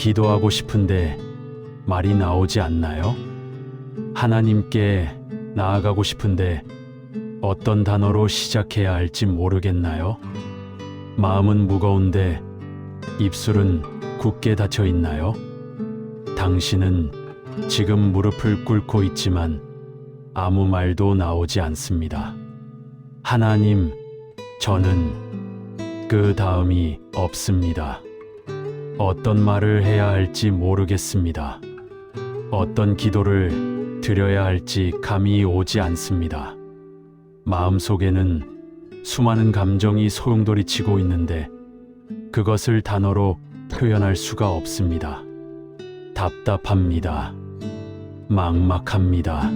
기도하고 싶은데 말이 나오지 않나요? 하나님께 나아가고 싶은데 어떤 단어로 시작해야 할지 모르겠나요? 마음은 무거운데 입술은 굳게 닫혀 있나요? 당신은 지금 무릎을 꿇고 있지만 아무 말도 나오지 않습니다. 하나님, 저는 그 다음이 없습니다. 어떤 말을 해야 할지 모르겠습니다. 어떤 기도를 드려야 할지 감이 오지 않습니다. 마음속에는 수많은 감정이 소용돌이치고 있는데 그것을 단어로 표현할 수가 없습니다. 답답합니다. 막막합니다.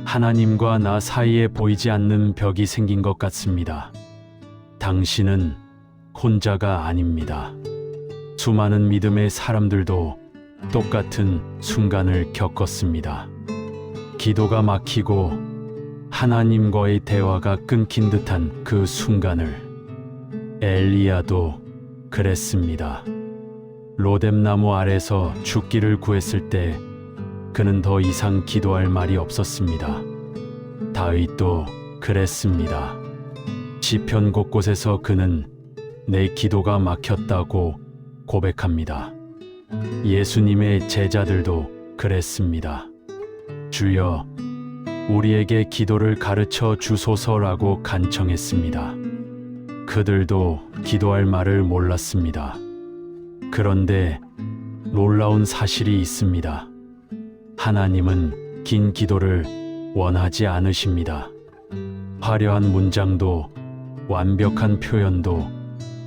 하나님과 나 사이에 보이지 않는 벽이 생긴 것 같습니다. 당신은 혼자가 아닙니다. 수많은 믿음의 사람들도 똑같은 순간을 겪었습니다. 기도가 막히고 하나님과의 대화가 끊긴 듯한 그 순간을. 엘리야도 그랬습니다. 로뎀나무 아래서 죽기를 구했을 때 그는 더 이상 기도할 말이 없었습니다. 다윗도 그랬습니다. 시편 곳곳에서 그는 내 기도가 막혔다고 고백합니다. 예수님의 제자들도 그랬습니다. 주여, 우리에게 기도를 가르쳐 주소서라고 간청했습니다. 그들도 기도할 말을 몰랐습니다. 그런데 놀라운 사실이 있습니다. 하나님은 긴 기도를 원하지 않으십니다. 화려한 문장도, 완벽한 표현도,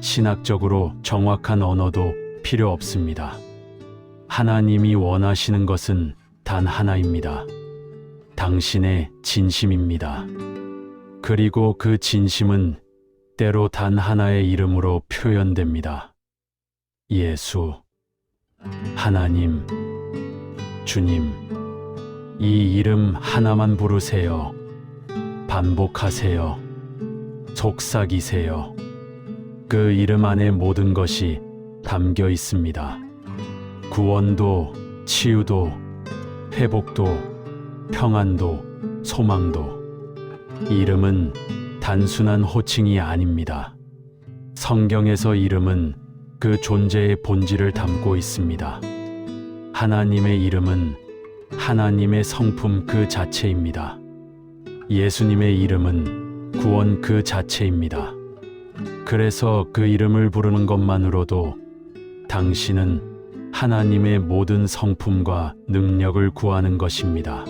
신학적으로 정확한 언어도 필요 없습니다. 하나님이 원하시는 것은 단 하나입니다. 당신의 진심입니다. 그리고 그 진심은 때로 단 하나의 이름으로 표현됩니다. 예수, 하나님, 주님, 이 이름 하나만 부르세요. 반복하세요. 속삭이세요. 그 이름 안에 모든 것이 담겨 있습니다. 구원도, 치유도, 회복도, 평안도, 소망도. 이름은 단순한 호칭이 아닙니다. 성경에서 이름은 그 존재의 본질을 담고 있습니다. 하나님의 이름은 하나님의 성품 그 자체입니다. 예수님의 이름은 구원 그 자체입니다. 그래서 그 이름을 부르는 것만으로도 당신은 하나님의 모든 성품과 능력을 구하는 것입니다.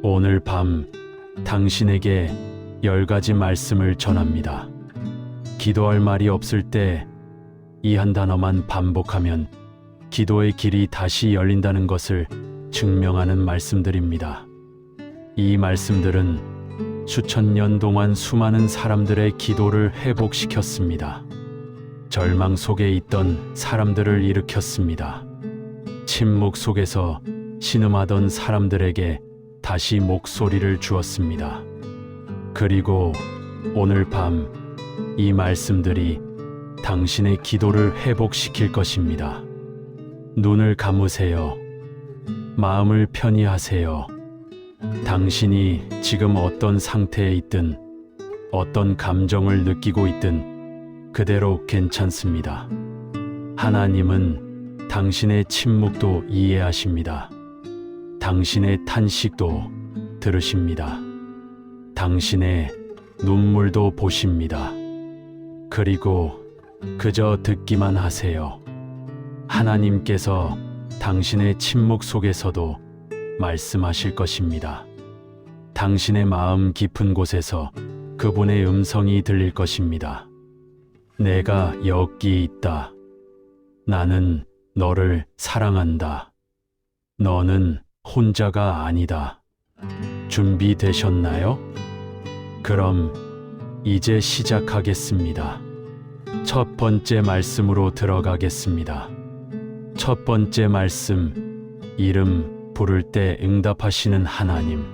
오늘 밤 당신에게 10가지 말씀을 전합니다. 기도할 말이 없을 때 이 한 단어만 반복하면 기도의 길이 다시 열린다는 것을 증명하는 말씀들입니다. 이 말씀들은 수천 년 동안 수많은 사람들의 기도를 회복시켰습니다. 절망 속에 있던 사람들을 일으켰습니다. 침묵 속에서 신음하던 사람들에게 다시 목소리를 주었습니다. 그리고 오늘 밤 이 말씀들이 당신의 기도를 회복시킬 것입니다. 눈을 감으세요. 마음을 편히 하세요. 당신이 지금 어떤 상태에 있든 어떤 감정을 느끼고 있든 그대로 괜찮습니다. 하나님은 당신의 침묵도 이해하십니다. 당신의 탄식도 들으십니다. 당신의 눈물도 보십니다. 그리고 그저 듣기만 하세요. 하나님께서 당신의 침묵 속에서도 말씀하실 것입니다. 당신의 마음 깊은 곳에서 그분의 음성이 들릴 것입니다. 내가 여기 있다. 나는 너를 사랑한다. 너는 혼자가 아니다. 준비되셨나요? 그럼 이제 시작하겠습니다. 첫 번째 말씀으로 들어가겠습니다. 첫 번째 말씀, 이름 부를 때 응답하시는 하나님.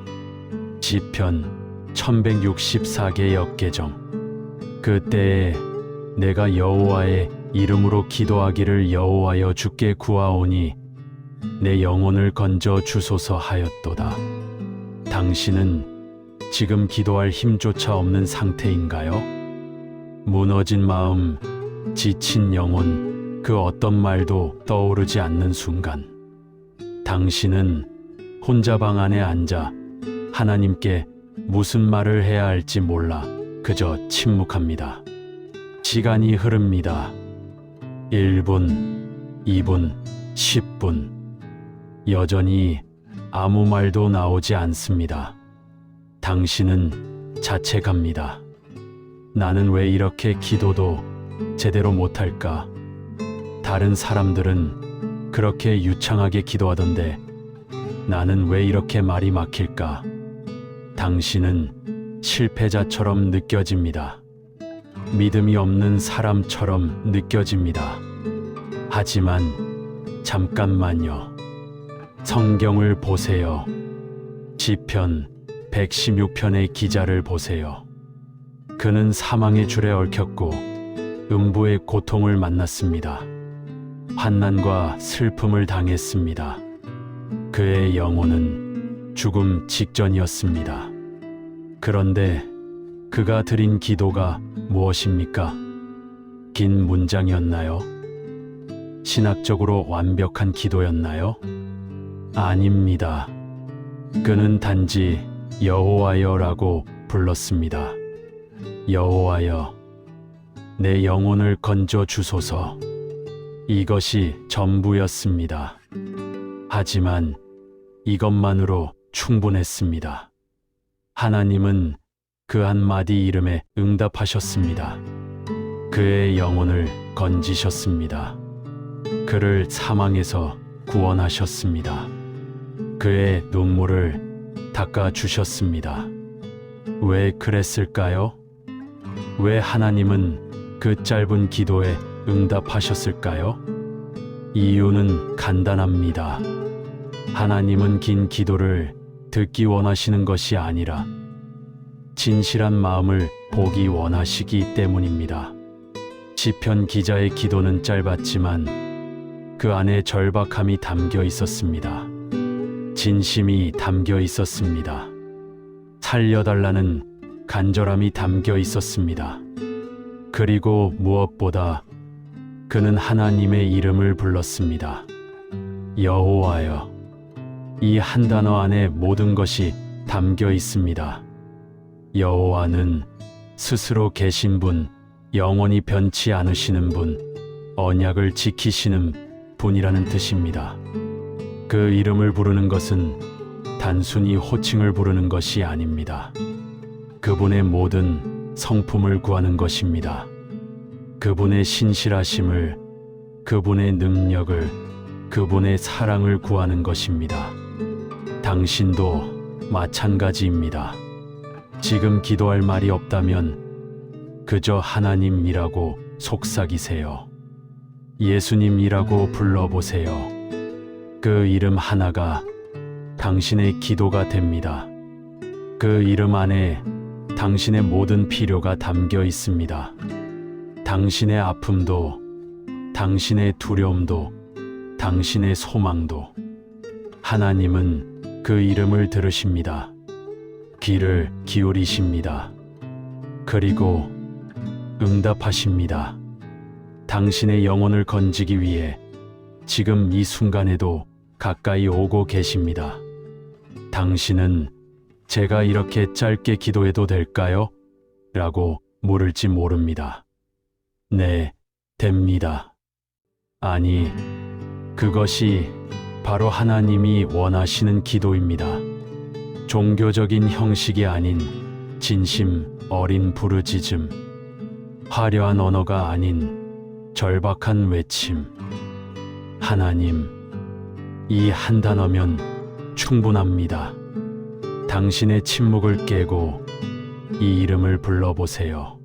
시편 1164개 역개정. 그때에 내가 여호와의 이름으로 기도하기를 여호와여 주께 구하오니 내 영혼을 건져 주소서 하였도다. 당신은 지금 기도할 힘조차 없는 상태인가요? 무너진 마음, 지친 영혼, 그 어떤 말도 떠오르지 않는 순간, 당신은 혼자 방 안에 앉아 하나님께 무슨 말을 해야 할지 몰라 그저 침묵합니다. 시간이 흐릅니다. 1분, 2분, 10분. 여전히 아무 말도 나오지 않습니다. 당신은 자책합니다. 나는 왜 이렇게 기도도 제대로 못할까? 다른 사람들은 그렇게 유창하게 기도하던데 나는 왜 이렇게 말이 막힐까? 당신은 실패자처럼 느껴집니다. 믿음이 없는 사람처럼 느껴집니다. 하지만 잠깐만요. 성경을 보세요. 시편 116편의 기자를 보세요. 그는 사망의 줄에 얽혔고 음부의 고통을 만났습니다. 환난과 슬픔을 당했습니다. 그의 영혼은 죽음 직전이었습니다. 그런데 그가 드린 기도가 무엇입니까? 긴 문장이었나요? 신학적으로 완벽한 기도였나요? 아닙니다. 그는 단지 여호와여라고 불렀습니다. 여호와여, 내 영혼을 건져 주소서. 이것이 전부였습니다. 하지만 이것만으로 충분했습니다. 하나님은 그 한마디 이름에 응답하셨습니다. 그의 영혼을 건지셨습니다. 그를 사망에서 구원하셨습니다. 그의 눈물을 닦아주셨습니다. 왜 그랬을까요? 왜 하나님은 그 짧은 기도에 응답하셨을까요? 이유는 간단합니다. 하나님은 긴 기도를 듣기 원하시는 것이 아니라 진실한 마음을 보기 원하시기 때문입니다. 시편 기자의 기도는 짧았지만 그 안에 절박함이 담겨 있었습니다. 진심이 담겨 있었습니다. 살려달라는 간절함이 담겨 있었습니다. 그리고 무엇보다 그는 하나님의 이름을 불렀습니다. 여호와여. 이 한 단어 안에 모든 것이 담겨 있습니다. 여호와는 스스로 계신 분, 영원히 변치 않으시는 분, 언약을 지키시는 분이라는 뜻입니다. 그 이름을 부르는 것은 단순히 호칭을 부르는 것이 아닙니다. 그분의 모든 성품을 구하는 것입니다. 그분의 신실하심을, 그분의 능력을, 그분의 사랑을 구하는 것입니다. 당신도 마찬가지입니다. 지금 기도할 말이 없다면 그저 하나님이라고 속삭이세요. 예수님이라고 불러보세요. 그 이름 하나가 당신의 기도가 됩니다. 그 이름 안에 당신의 모든 필요가 담겨 있습니다. 당신의 아픔도, 당신의 두려움도, 당신의 소망도. 하나님은 그 이름을 들으십니다. 귀를 기울이십니다. 그리고 응답하십니다. 당신의 영혼을 건지기 위해 지금 이 순간에도 가까이 오고 계십니다. 당신은 제가 이렇게 짧게 기도해도 될까요? 라고 물을지 모릅니다. 네, 됩니다. 아니, 그것이 바로 하나님이 원하시는 기도입니다. 종교적인 형식이 아닌 진심 어린 부르짖음, 화려한 언어가 아닌 절박한 외침. 하나님, 이 한 단어면 충분합니다. 당신의 침묵을 깨고 이 이름을 불러보세요.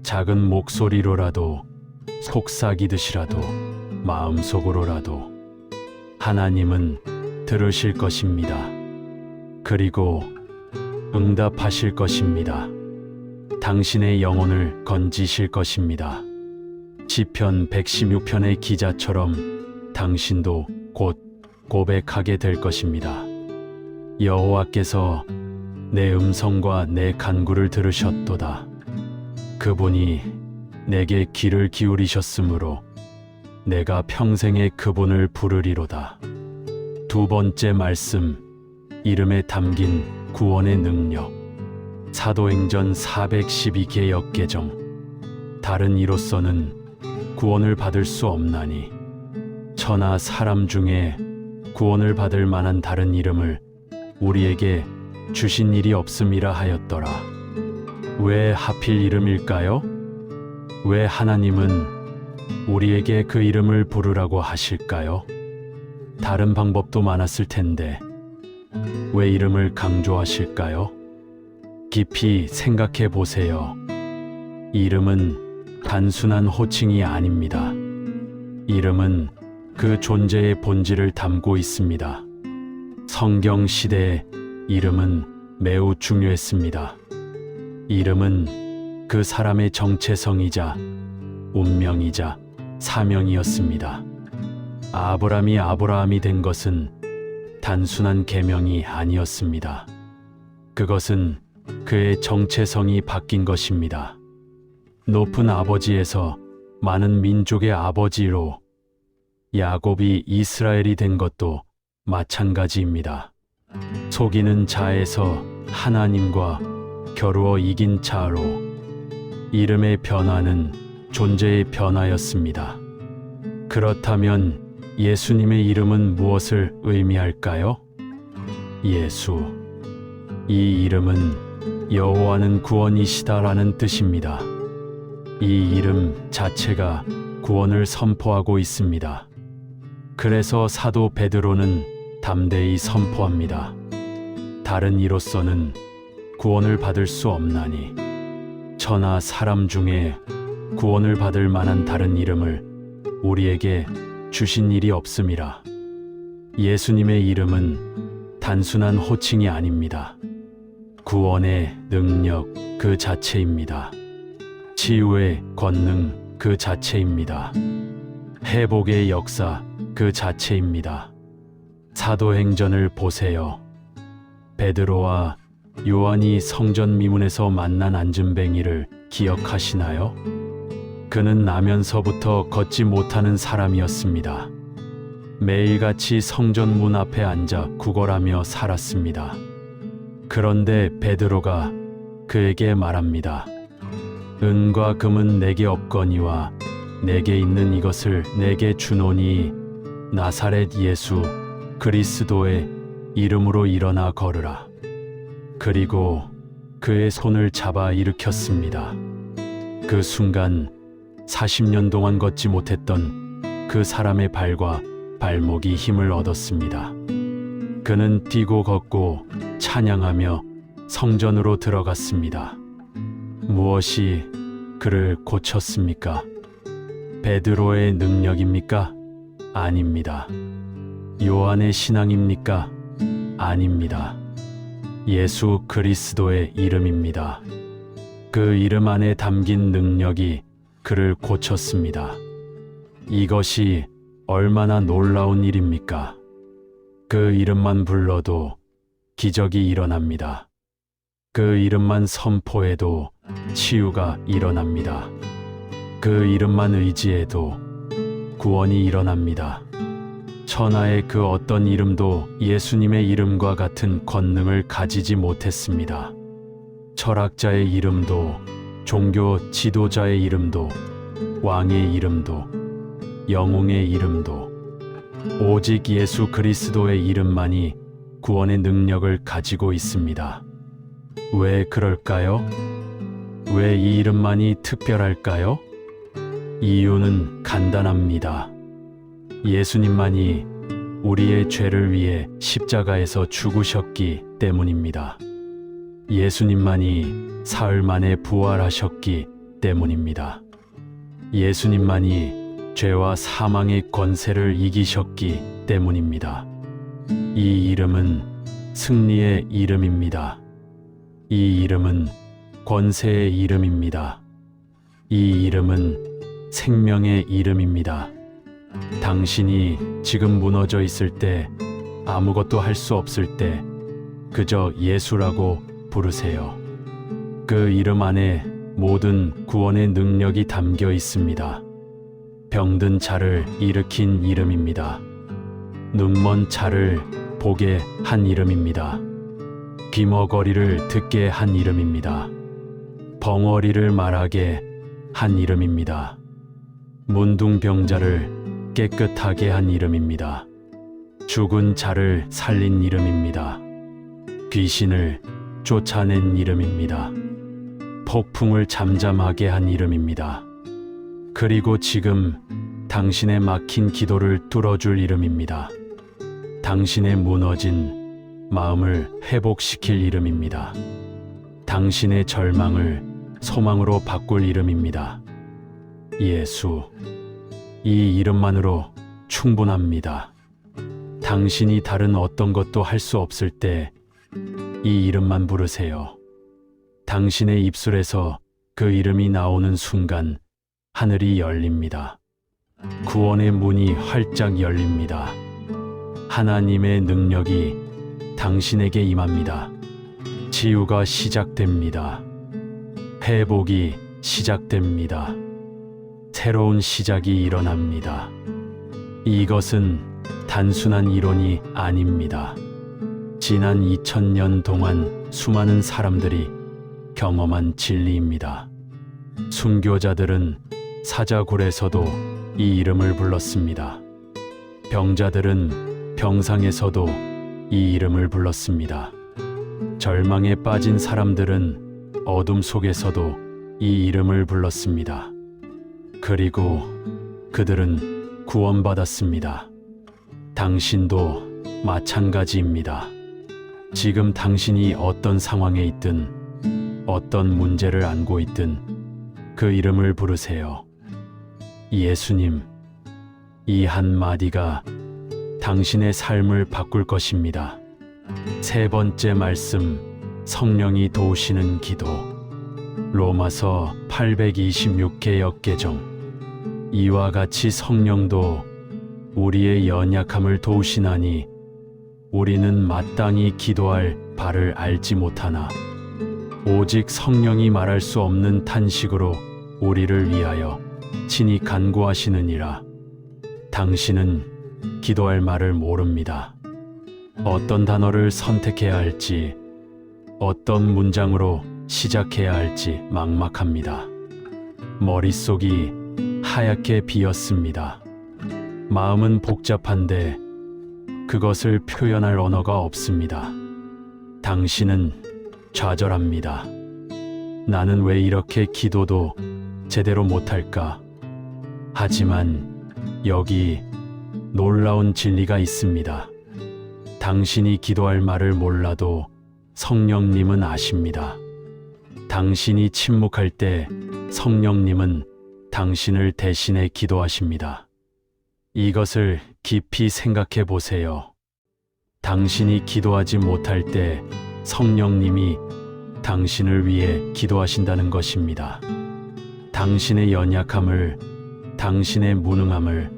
작은 목소리로라도, 속삭이듯이라도, 마음속으로라도. 하나님은 들으실 것입니다. 그리고 응답하실 것입니다. 당신의 영혼을 건지실 것입니다. 시편 116편의 기자처럼 당신도 곧 고백하게 될 것입니다. 여호와께서 내 음성과 내 간구를 들으셨도다. 그분이 내게 귀를 기울이셨으므로 내가 평생에 그분을 부르리로다. 두 번째 말씀, 이름에 담긴 구원의 능력. 사도행전 412개 역개정. 다른 이로서는 구원을 받을 수 없나니 천하 사람 중에 구원을 받을 만한 다른 이름을 우리에게 주신 일이 없음이라 하였더라. 왜 하필 이름일까요? 왜 하나님은 우리에게 그 이름을 부르라고 하실까요? 다른 방법도 많았을 텐데 왜 이름을 강조하실까요? 깊이 생각해 보세요. 이름은 단순한 호칭이 아닙니다. 이름은 그 존재의 본질을 담고 있습니다. 성경 시대에 이름은 매우 중요했습니다. 이름은 그 사람의 정체성이자 운명이자 사명이었습니다. 아브라함이 된 것은 단순한 계명이 아니었습니다. 그것은 그의 정체성이 바뀐 것입니다. 높은 아버지에서 많은 민족의 아버지로 야곱이 이스라엘이 된 것도 마찬가지입니다. 속이는 자에서 하나님과 겨루어 이긴 자로 이름의 변화는 존재의 변화였습니다. 그렇다면 예수님의 이름은 무엇을 의미할까요? 예수. 이 이름은 여호와는 구원이시다라는 뜻입니다. 이 이름 자체가 구원을 선포하고 있습니다. 그래서 사도 베드로는 담대히 선포합니다. 다른 이로서는 구원을 받을 수 없나니 천하 사람 중에 구원을 받을 만한 다른 이름을 우리에게 주신 일이 없음이라. 예수님의 이름은 단순한 호칭이 아닙니다. 구원의 능력 그 자체입니다. 치유의 권능 그 자체입니다. 회복의 역사 그 자체입니다. 사도행전을 보세요. 베드로와 요한이 성전 미문에서 만난 안진뱅이를 기억하시나요? 그는 나면서부터 걷지 못하는 사람이었습니다. 매일같이 성전 문 앞에 앉아 구걸하며 살았습니다. 그런데 베드로가 그에게 말합니다. 은과 금은 내게 없거니와 내게 있는 이것을 내게 주노니 나사렛 예수 그리스도의 이름으로 일어나 걸으라. 그리고 그의 손을 잡아 일으켰습니다. 그 순간 40년 동안 걷지 못했던 그 사람의 발과 발목이 힘을 얻었습니다. 그는 뛰고 걷고 찬양하며 성전으로 들어갔습니다. 무엇이 그를 고쳤습니까? 베드로의 능력입니까? 아닙니다. 요한의 신앙입니까? 아닙니다. 예수 그리스도의 이름입니다. 그 이름 안에 담긴 능력이 그를 고쳤습니다. 이것이 얼마나 놀라운 일입니까? 그 이름만 불러도 기적이 일어납니다. 그 이름만 선포해도 치유가 일어납니다. 그 이름만 의지해도 구원이 일어납니다. 천하의 그 어떤 이름도 예수님의 이름과 같은 권능을 가지지 못했습니다. 철학자의 이름도, 종교 지도자의 이름도, 왕의 이름도, 영웅의 이름도, 오직 예수 그리스도의 이름만이 구원의 능력을 가지고 있습니다. 왜 그럴까요? 왜 이 이름만이 특별할까요? 이유는 간단합니다. 예수님만이 우리의 죄를 위해 십자가에서 죽으셨기 때문입니다. 예수님만이 사흘 만에 부활하셨기 때문입니다. 예수님만이 죄와 사망의 권세를 이기셨기 때문입니다. 이 이름은 승리의 이름입니다. 이 이름은 권세의 이름입니다. 이 이름은 생명의 이름입니다. 당신이 지금 무너져 있을 때, 아무것도 할 수 없을 때, 그저 예수라고 부르세요. 그 이름 안에 모든 구원의 능력이 담겨 있습니다. 병든 자를 일으킨 이름입니다. 눈먼 자를 보게 한 이름입니다. 귀머거리를 듣게 한 이름입니다. 벙어리를 말하게 한 이름입니다. 문둥병자를 깨끗하게 한 이름입니다. 죽은 자를 살린 이름입니다. 귀신을 쫓아낸 이름입니다. 폭풍을 잠잠하게 한 이름입니다. 그리고 지금 당신의 막힌 기도를 뚫어줄 이름입니다. 당신의 무너진 마음을 회복시킬 이름입니다. 당신의 절망을 소망으로 바꿀 이름입니다. 예수, 이 이름만으로 충분합니다. 당신이 다른 어떤 것도 할 수 없을 때 이 이름만 부르세요. 당신의 입술에서 그 이름이 나오는 순간 하늘이 열립니다. 구원의 문이 활짝 열립니다. 하나님의 능력이 당신에게 임합니다. 치유가 시작됩니다. 회복이 시작됩니다. 새로운 시작이 일어납니다. 이것은 단순한 이론이 아닙니다. 지난 2000년 동안 수많은 사람들이 경험한 진리입니다. 순교자들은 사자굴에서도 이 이름을 불렀습니다. 병자들은 병상에서도 이 이름을 불렀습니다. 절망에 빠진 사람들은 어둠 속에서도 이 이름을 불렀습니다. 그리고 그들은 구원받았습니다. 당신도 마찬가지입니다. 지금 당신이 어떤 상황에 있든 어떤 문제를 안고 있든 그 이름을 부르세요. 예수님, 이 한마디가 당신의 삶을 바꿀 것입니다. 세 번째 말씀, 성령이 도우시는 기도. 로마서 826개 역개정. 이와 같이 성령도 우리의 연약함을 도우시나니 우리는 마땅히 기도할 바를 알지 못하나 오직 성령이 말할 수 없는 탄식으로 우리를 위하여 친히 간구하시느니라. 당신은 기도할 말을 모릅니다. 어떤 단어를 선택해야 할지, 어떤 문장으로 시작해야 할지 막막합니다. 머릿속이 하얗게 비었습니다. 마음은 복잡한데 그것을 표현할 언어가 없습니다. 당신은 좌절합니다. 나는 왜 이렇게 기도도 제대로 못할까? 하지만 여기 놀라운 진리가 있습니다. 당신이 기도할 말을 몰라도 성령님은 아십니다. 당신이 침묵할 때 성령님은 당신을 대신해 기도하십니다. 이것을 깊이 생각해 보세요. 당신이 기도하지 못할 때 성령님이 당신을 위해 기도하신다는 것입니다. 당신의 연약함을, 당신의 무능함을,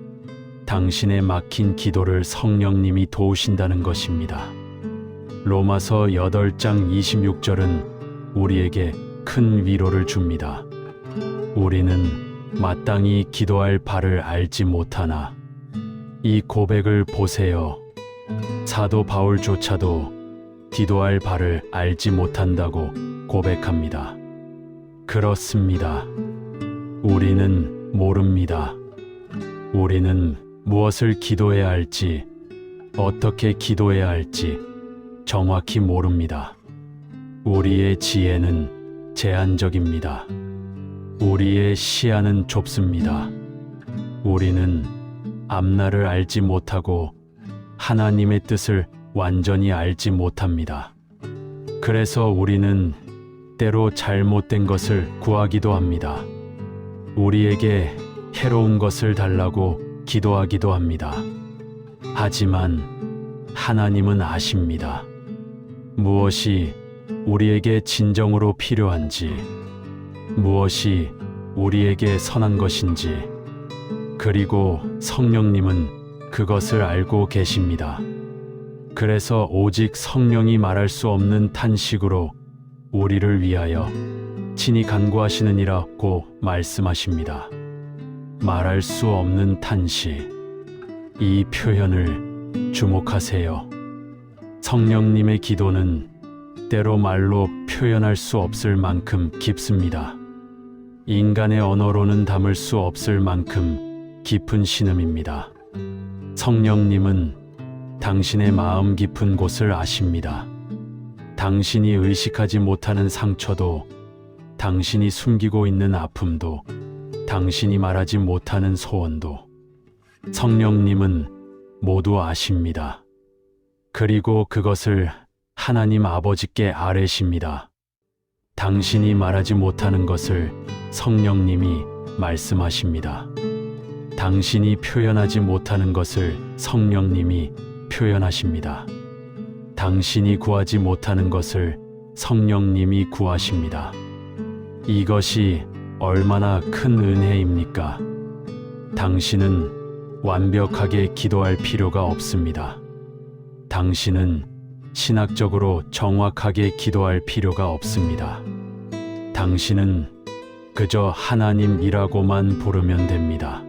당신의 막힌 기도를 성령님이 도우신다는 것입니다. 로마서 8장 26절은 우리에게 큰 위로를 줍니다. 우리는 마땅히 기도할 바를 알지 못하나 이 고백을 보세요. 사도 바울조차도 기도할 바를 알지 못한다고 고백합니다. 그렇습니다. 우리는 모릅니다. 우리는 무엇을 기도해야 할지, 어떻게 기도해야 할지 정확히 모릅니다. 우리의 지혜는 제한적입니다. 우리의 시야는 좁습니다. 우리는 앞날을 알지 못하고 하나님의 뜻을 완전히 알지 못합니다. 그래서 우리는 때로 잘못된 것을 구하기도 합니다. 우리에게 해로운 것을 달라고 기도하기도 합니다. 하지만 하나님은 아십니다. 무엇이 우리에게 진정으로 필요한지, 무엇이 우리에게 선한 것인지, 그리고 성령님은 그것을 알고 계십니다. 그래서 오직 성령이 말할 수 없는 탄식으로 우리를 위하여 친히 간구하시느니라고 말씀하십니다. 말할 수 없는 탄식. 이 표현을 주목하세요. 성령님의 기도는 때로 말로 표현할 수 없을 만큼 깊습니다. 인간의 언어로는 담을 수 없을 만큼 깊은 신음입니다. 성령님은 당신의 마음 깊은 곳을 아십니다. 당신이 의식하지 못하는 상처도, 당신이 숨기고 있는 아픔도, 당신이 말하지 못하는 소원도 성령님은 모두 아십니다. 그리고 그것을 하나님 아버지께 아뢰십니다. 당신이 말하지 못하는 것을 성령님이 말씀하십니다. 당신이 표현하지 못하는 것을 성령님이 표현하십니다. 당신이 구하지 못하는 것을 성령님이 구하십니다. 이것이 얼마나 큰 은혜입니까? 당신은 완벽하게 기도할 필요가 없습니다. 당신은 신학적으로 정확하게 기도할 필요가 없습니다. 당신은 그저 하나님이라고만 부르면 됩니다.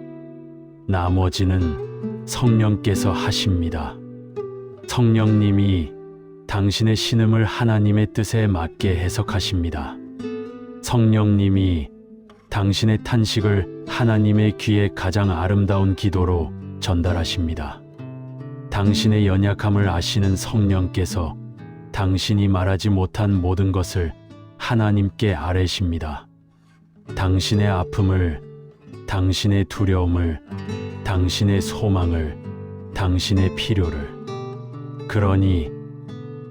나머지는 성령께서 하십니다. 성령님이 당신의 신음을 하나님의 뜻에 맞게 해석하십니다. 성령님이 당신의 탄식을 하나님의 귀에 가장 아름다운 기도로 전달하십니다. 당신의 연약함을 아시는 성령께서 당신이 말하지 못한 모든 것을 하나님께 아뢰십니다. 당신의 아픔을, 당신의 두려움을, 당신의 소망을, 당신의 필요를. 그러니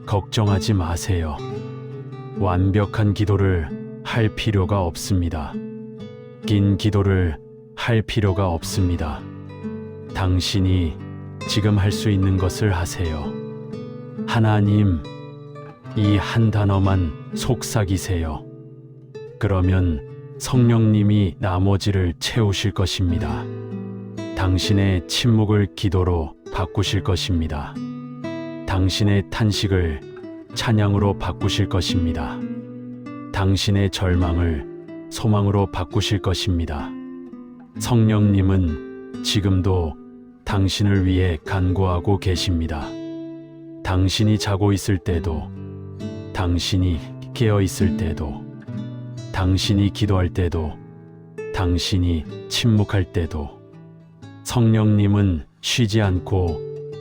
걱정하지 마세요. 완벽한 기도를 할 필요가 없습니다. 긴 기도를 할 필요가 없습니다. 당신이 지금 할 수 있는 것을 하세요. 하나님, 이 한 단어만 속삭이세요. 그러면 성령님이 나머지를 채우실 것입니다. 당신의 침묵을 기도로 바꾸실 것입니다. 당신의 탄식을 찬양으로 바꾸실 것입니다. 당신의 절망을 소망으로 바꾸실 것입니다. 성령님은 지금도 당신을 위해 간구하고 계십니다. 당신이 자고 있을 때도, 당신이 깨어 있을 때도, 당신이 기도할 때도, 당신이 침묵할 때도 성령님은 쉬지 않고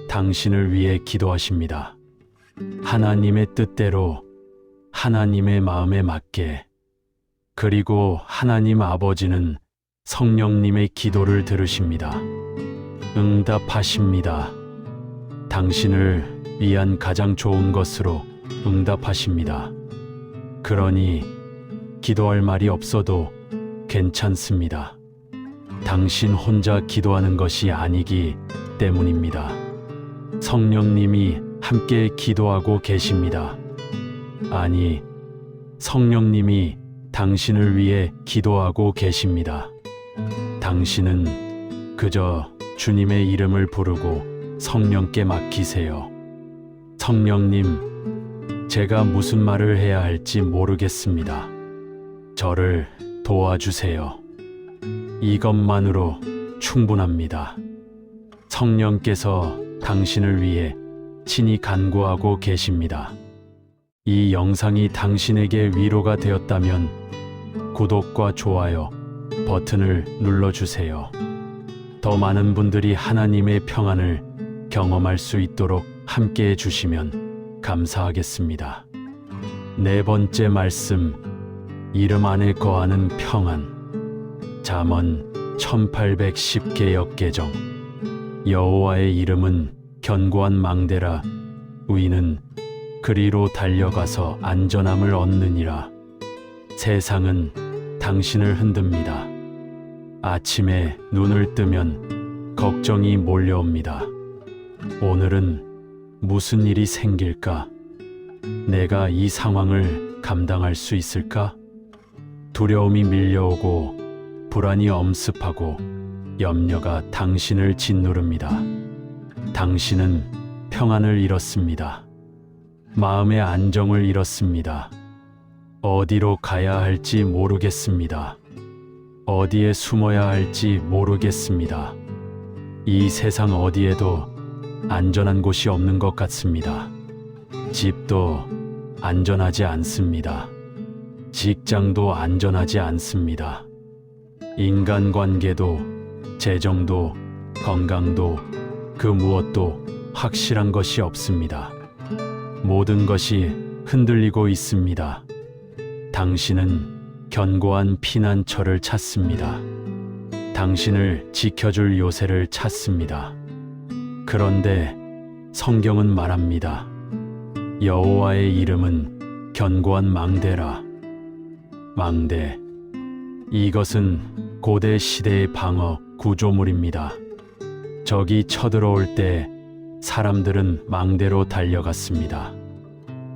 당신을 위해 기도하십니다. 하나님의 뜻대로, 하나님의 마음에 맞게. 그리고 하나님 아버지는 성령님의 기도를 들으십니다. 응답하십니다. 당신을 위한 가장 좋은 것으로 응답하십니다. 그러니 기도할 말이 없어도 괜찮습니다. 당신 혼자 기도하는 것이 아니기 때문입니다. 성령님이 함께 기도하고 계십니다. 아니, 성령님이 당신을 위해 기도하고 계십니다. 당신은 그저 주님의 이름을 부르고 성령께 맡기세요. 성령님, 제가 무슨 말을 해야 할지 모르겠습니다. 저를 도와주세요. 이것만으로 충분합니다. 성령께서 당신을 위해 친히 간구하고 계십니다. 이 영상이 당신에게 위로가 되었다면 구독과 좋아요 버튼을 눌러주세요. 더 많은 분들이 하나님의 평안을 경험할 수 있도록 함께 해주시면 감사하겠습니다. 네 번째 말씀, 이름 안에 거하는 평안. 잠언 1810개 역개정. 여호와의 이름은 견고한 망대라. 의인은 그리로 달려가서 안전함을 얻느니라. 세상은 당신을 흔듭니다. 아침에 눈을 뜨면 걱정이 몰려옵니다. 오늘은 무슨 일이 생길까? 내가 이 상황을 감당할 수 있을까? 두려움이 밀려오고 불안이 엄습하고 염려가 당신을 짓누릅니다. 당신은 평안을 잃었습니다. 마음의 안정을 잃었습니다. 어디로 가야 할지 모르겠습니다. 어디에 숨어야 할지 모르겠습니다. 이 세상 어디에도 안전한 곳이 없는 것 같습니다. 집도 안전하지 않습니다. 직장도 안전하지 않습니다. 인간관계도, 재정도, 건강도, 그 무엇도 확실한 것이 없습니다. 모든 것이 흔들리고 있습니다. 당신은 견고한 피난처를 찾습니다. 당신을 지켜줄 요새를 찾습니다. 그런데 성경은 말합니다. 여호와의 이름은 견고한 망대라. 망대. 이것은 고대 시대의 방어 구조물입니다. 적이 쳐들어올 때 사람들은 망대로 달려갔습니다.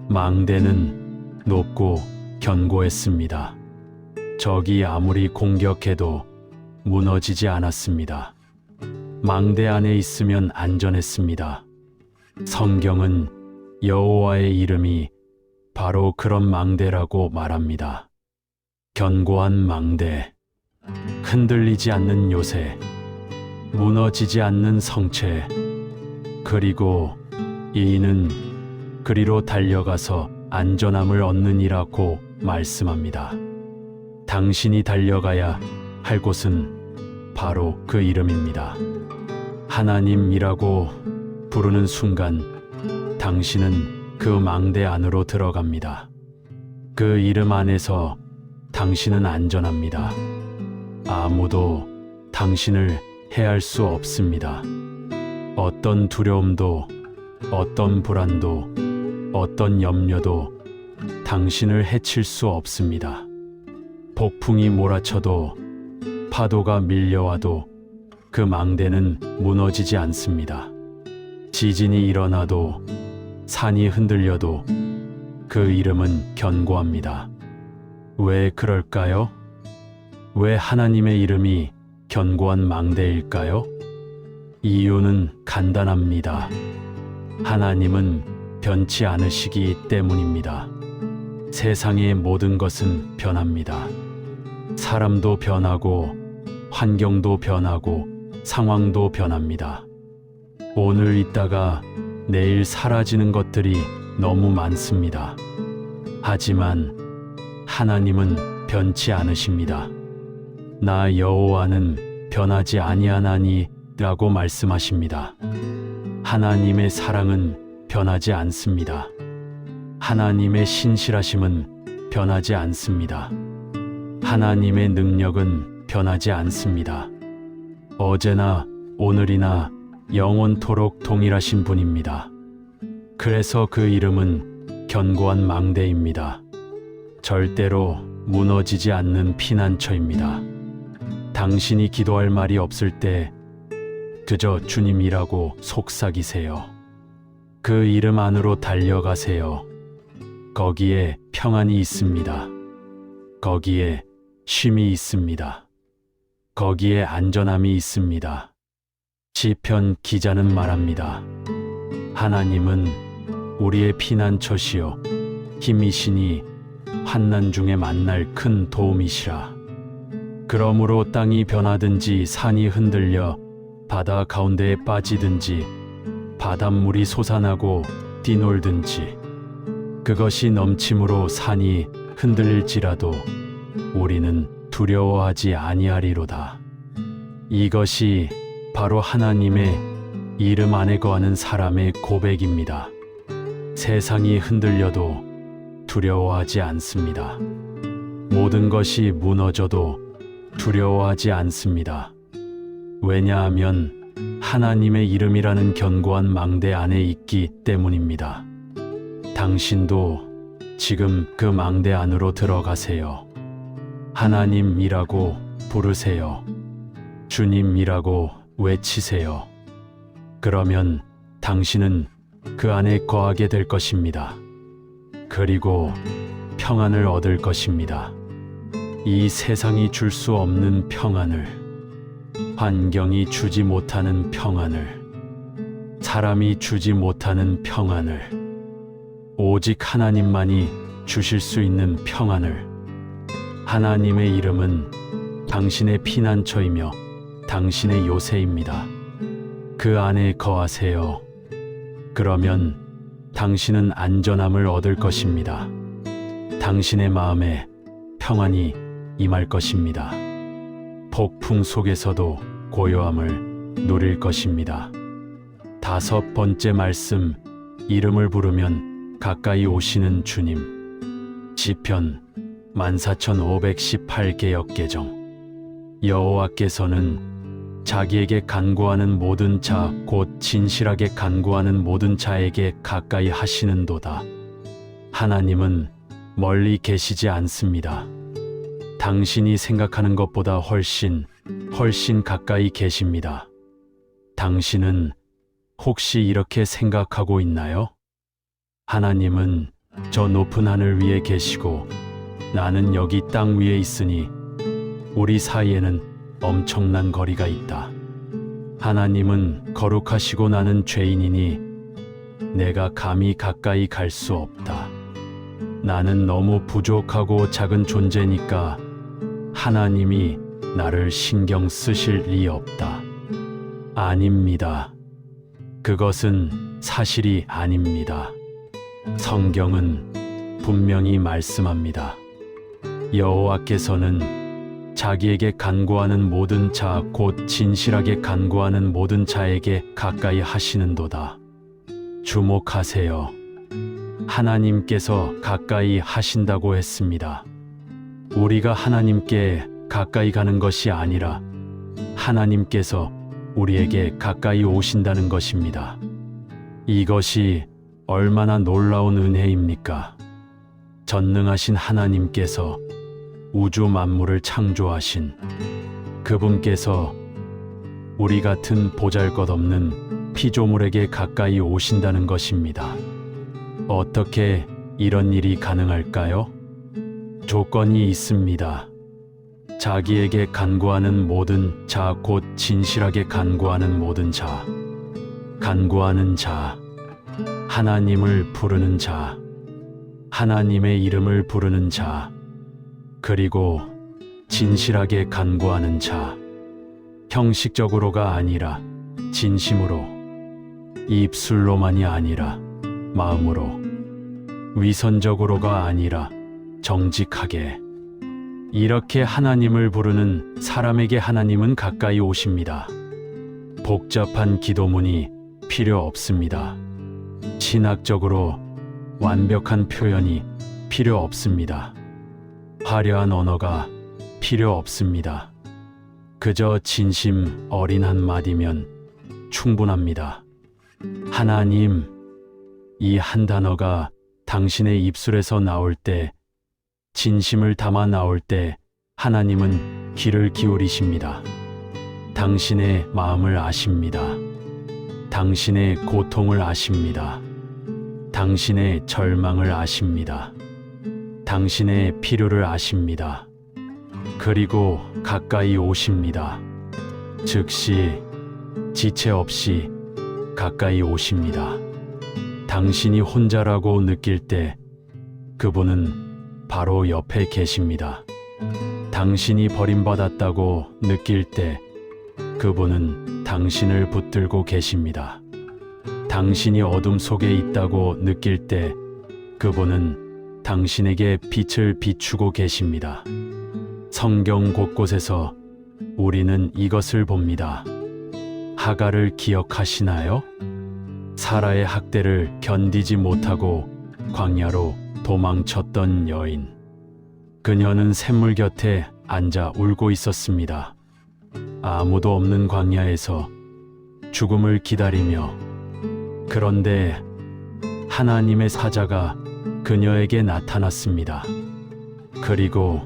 망대는 높고 견고했습니다. 적이 아무리 공격해도 무너지지 않았습니다. 망대 안에 있으면 안전했습니다. 성경은 여호와의 이름이 바로 그런 망대라고 말합니다. 견고한 망대, 흔들리지 않는 요새, 무너지지 않는 성체, 그리고 이는 그리로 달려가서 안전함을 얻느니라고 말씀합니다. 당신이 달려가야 할 곳은 바로 그 이름입니다. 하나님이라고 부르는 순간 당신은 그 망대 안으로 들어갑니다. 그 이름 안에서 당신은 안전합니다. 아무도 당신을 해할 수 없습니다. 어떤 두려움도, 어떤 불안도, 어떤 염려도 당신을 해칠 수 없습니다. 폭풍이 몰아쳐도, 파도가 밀려와도 그 망대는 무너지지 않습니다. 지진이 일어나도, 산이 흔들려도 그 이름은 견고합니다. 왜 그럴까요? 왜 하나님의 이름이 견고한 망대일까요? 이유는 간단합니다. 하나님은 변치 않으시기 때문입니다. 세상의 모든 것은 변합니다. 사람도 변하고, 환경도 변하고, 상황도 변합니다. 오늘 있다가 내일 사라지는 것들이 너무 많습니다. 하지만 하나님은 변치 않으십니다. 나 여호와는 변하지 아니하나니 라고 말씀하십니다. 하나님의 사랑은 변하지 않습니다. 하나님의 신실하심은 변하지 않습니다. 하나님의 능력은 변하지 않습니다. 어제나 오늘이나 영원토록 동일하신 분입니다. 그래서 그 이름은 견고한 망대입니다. 절대로 무너지지 않는 피난처입니다. 당신이 기도할 말이 없을 때 그저 주님이라고 속삭이세요. 그 이름 안으로 달려가세요. 거기에 평안이 있습니다. 거기에 쉼이 있습니다. 거기에 안전함이 있습니다. 시편 기자는 말합니다. 하나님은 우리의 피난처시요 힘이시니 환난 중에 만날 큰 도움이시라. 그러므로 땅이 변하든지 산이 흔들려 바다 가운데에 빠지든지 바닷물이 솟아나고 뛰놀든지 그것이 넘침으로 산이 흔들릴지라도 우리는 두려워하지 아니하리로다. 이것이 바로 하나님의 이름 안에 거하는 사람의 고백입니다. 세상이 흔들려도 두려워하지 않습니다. 모든 것이 무너져도 두려워하지 않습니다. 왜냐하면 하나님의 이름이라는 견고한 망대 안에 있기 때문입니다. 당신도 지금 그 망대 안으로 들어가세요. 하나님이라고 부르세요. 주님이라고 외치세요. 그러면 당신은 그 안에 거하게 될 것입니다. 그리고 평안을 얻을 것입니다. 이 세상이 줄 수 없는 평안을, 환경이 주지 못하는 평안을, 사람이 주지 못하는 평안을, 오직 하나님만이 주실 수 있는 평안을. 하나님의 이름은 당신의 피난처이며 당신의 요새입니다. 그 안에 거하세요. 그러면 당신은 안전함을 얻을 것입니다. 당신의 마음에 평안이 임할 것입니다. 폭풍 속에서도 고요함을 누릴 것입니다. 5번째 말씀, 이름을 부르면 가까이 오시는 주님. 시편 14,518개 역개정. 여호와께서는 자기에게 간구하는 모든 자, 곧 진실하게 간구하는 모든 자에게 가까이 하시는도다. 하나님은 멀리 계시지 않습니다. 당신이 생각하는 것보다 훨씬 가까이 계십니다. 당신은 혹시 이렇게 생각하고 있나요? 하나님은 저 높은 하늘 위에 계시고 나는 여기 땅 위에 있으니 우리 사이에는 엄청난 거리가 있다. 하나님은 거룩하시고 나는 죄인이니 내가 감히 가까이 갈 수 없다. 나는 너무 부족하고 작은 존재니까 하나님이 나를 신경 쓰실 리 없다. 아닙니다. 그것은 사실이 아닙니다. 성경은 분명히 말씀합니다. 여호와께서는 자기에게 간구하는 모든 자, 곧 진실하게 간구하는 모든 자에게 가까이 하시는도다. 주목하세요. 하나님께서 가까이 하신다고 했습니다. 우리가 하나님께 가까이 가는 것이 아니라 하나님께서 우리에게 가까이 오신다는 것입니다. 이것이 얼마나 놀라운 은혜입니까? 전능하신 하나님께서 우주 만물을 창조하신 그분께서 우리 같은 보잘것없는 피조물에게 가까이 오신다는 것입니다. 어떻게 이런 일이 가능할까요? 조건이 있습니다. 자기에게 간구하는 모든 자, 곧 진실하게 간구하는 모든 자, 간구하는 자, 하나님을 부르는 자, 하나님의 이름을 부르는 자, 그리고 진실하게 간구하는 자. 형식적으로가 아니라 진심으로, 입술로만이 아니라 마음으로, 위선적으로가 아니라 정직하게. 이렇게 하나님을 부르는 사람에게 하나님은 가까이 오십니다. 복잡한 기도문이 필요 없습니다. 신학적으로 완벽한 표현이 필요 없습니다. 화려한 언어가 필요 없습니다. 그저 진심 어린 한마디면 충분합니다. 하나님, 이 한 단어가 당신의 입술에서 나올 때, 진심을 담아 나올 때 하나님은 귀를 기울이십니다. 당신의 마음을 아십니다. 당신의 고통을 아십니다. 당신의 절망을 아십니다. 당신의 필요를 아십니다. 그리고 가까이 오십니다. 즉시 지체 없이 가까이 오십니다. 당신이 혼자라고 느낄 때 그분은 바로 옆에 계십니다. 당신이 버림받았다고 느낄 때 그분은 당신을 붙들고 계십니다. 당신이 어둠 속에 있다고 느낄 때 그분은 당신에게 빛을 비추고 계십니다. 성경 곳곳에서 우리는 이것을 봅니다. 하갈을 기억하시나요? 사라의 학대를 견디지 못하고 광야로 도망쳤던 여인. 그녀는 샘물 곁에 앉아 울고 있었습니다. 아무도 없는 광야에서 죽음을 기다리며. 그런데 하나님의 사자가 그녀에게 나타났습니다. 그리고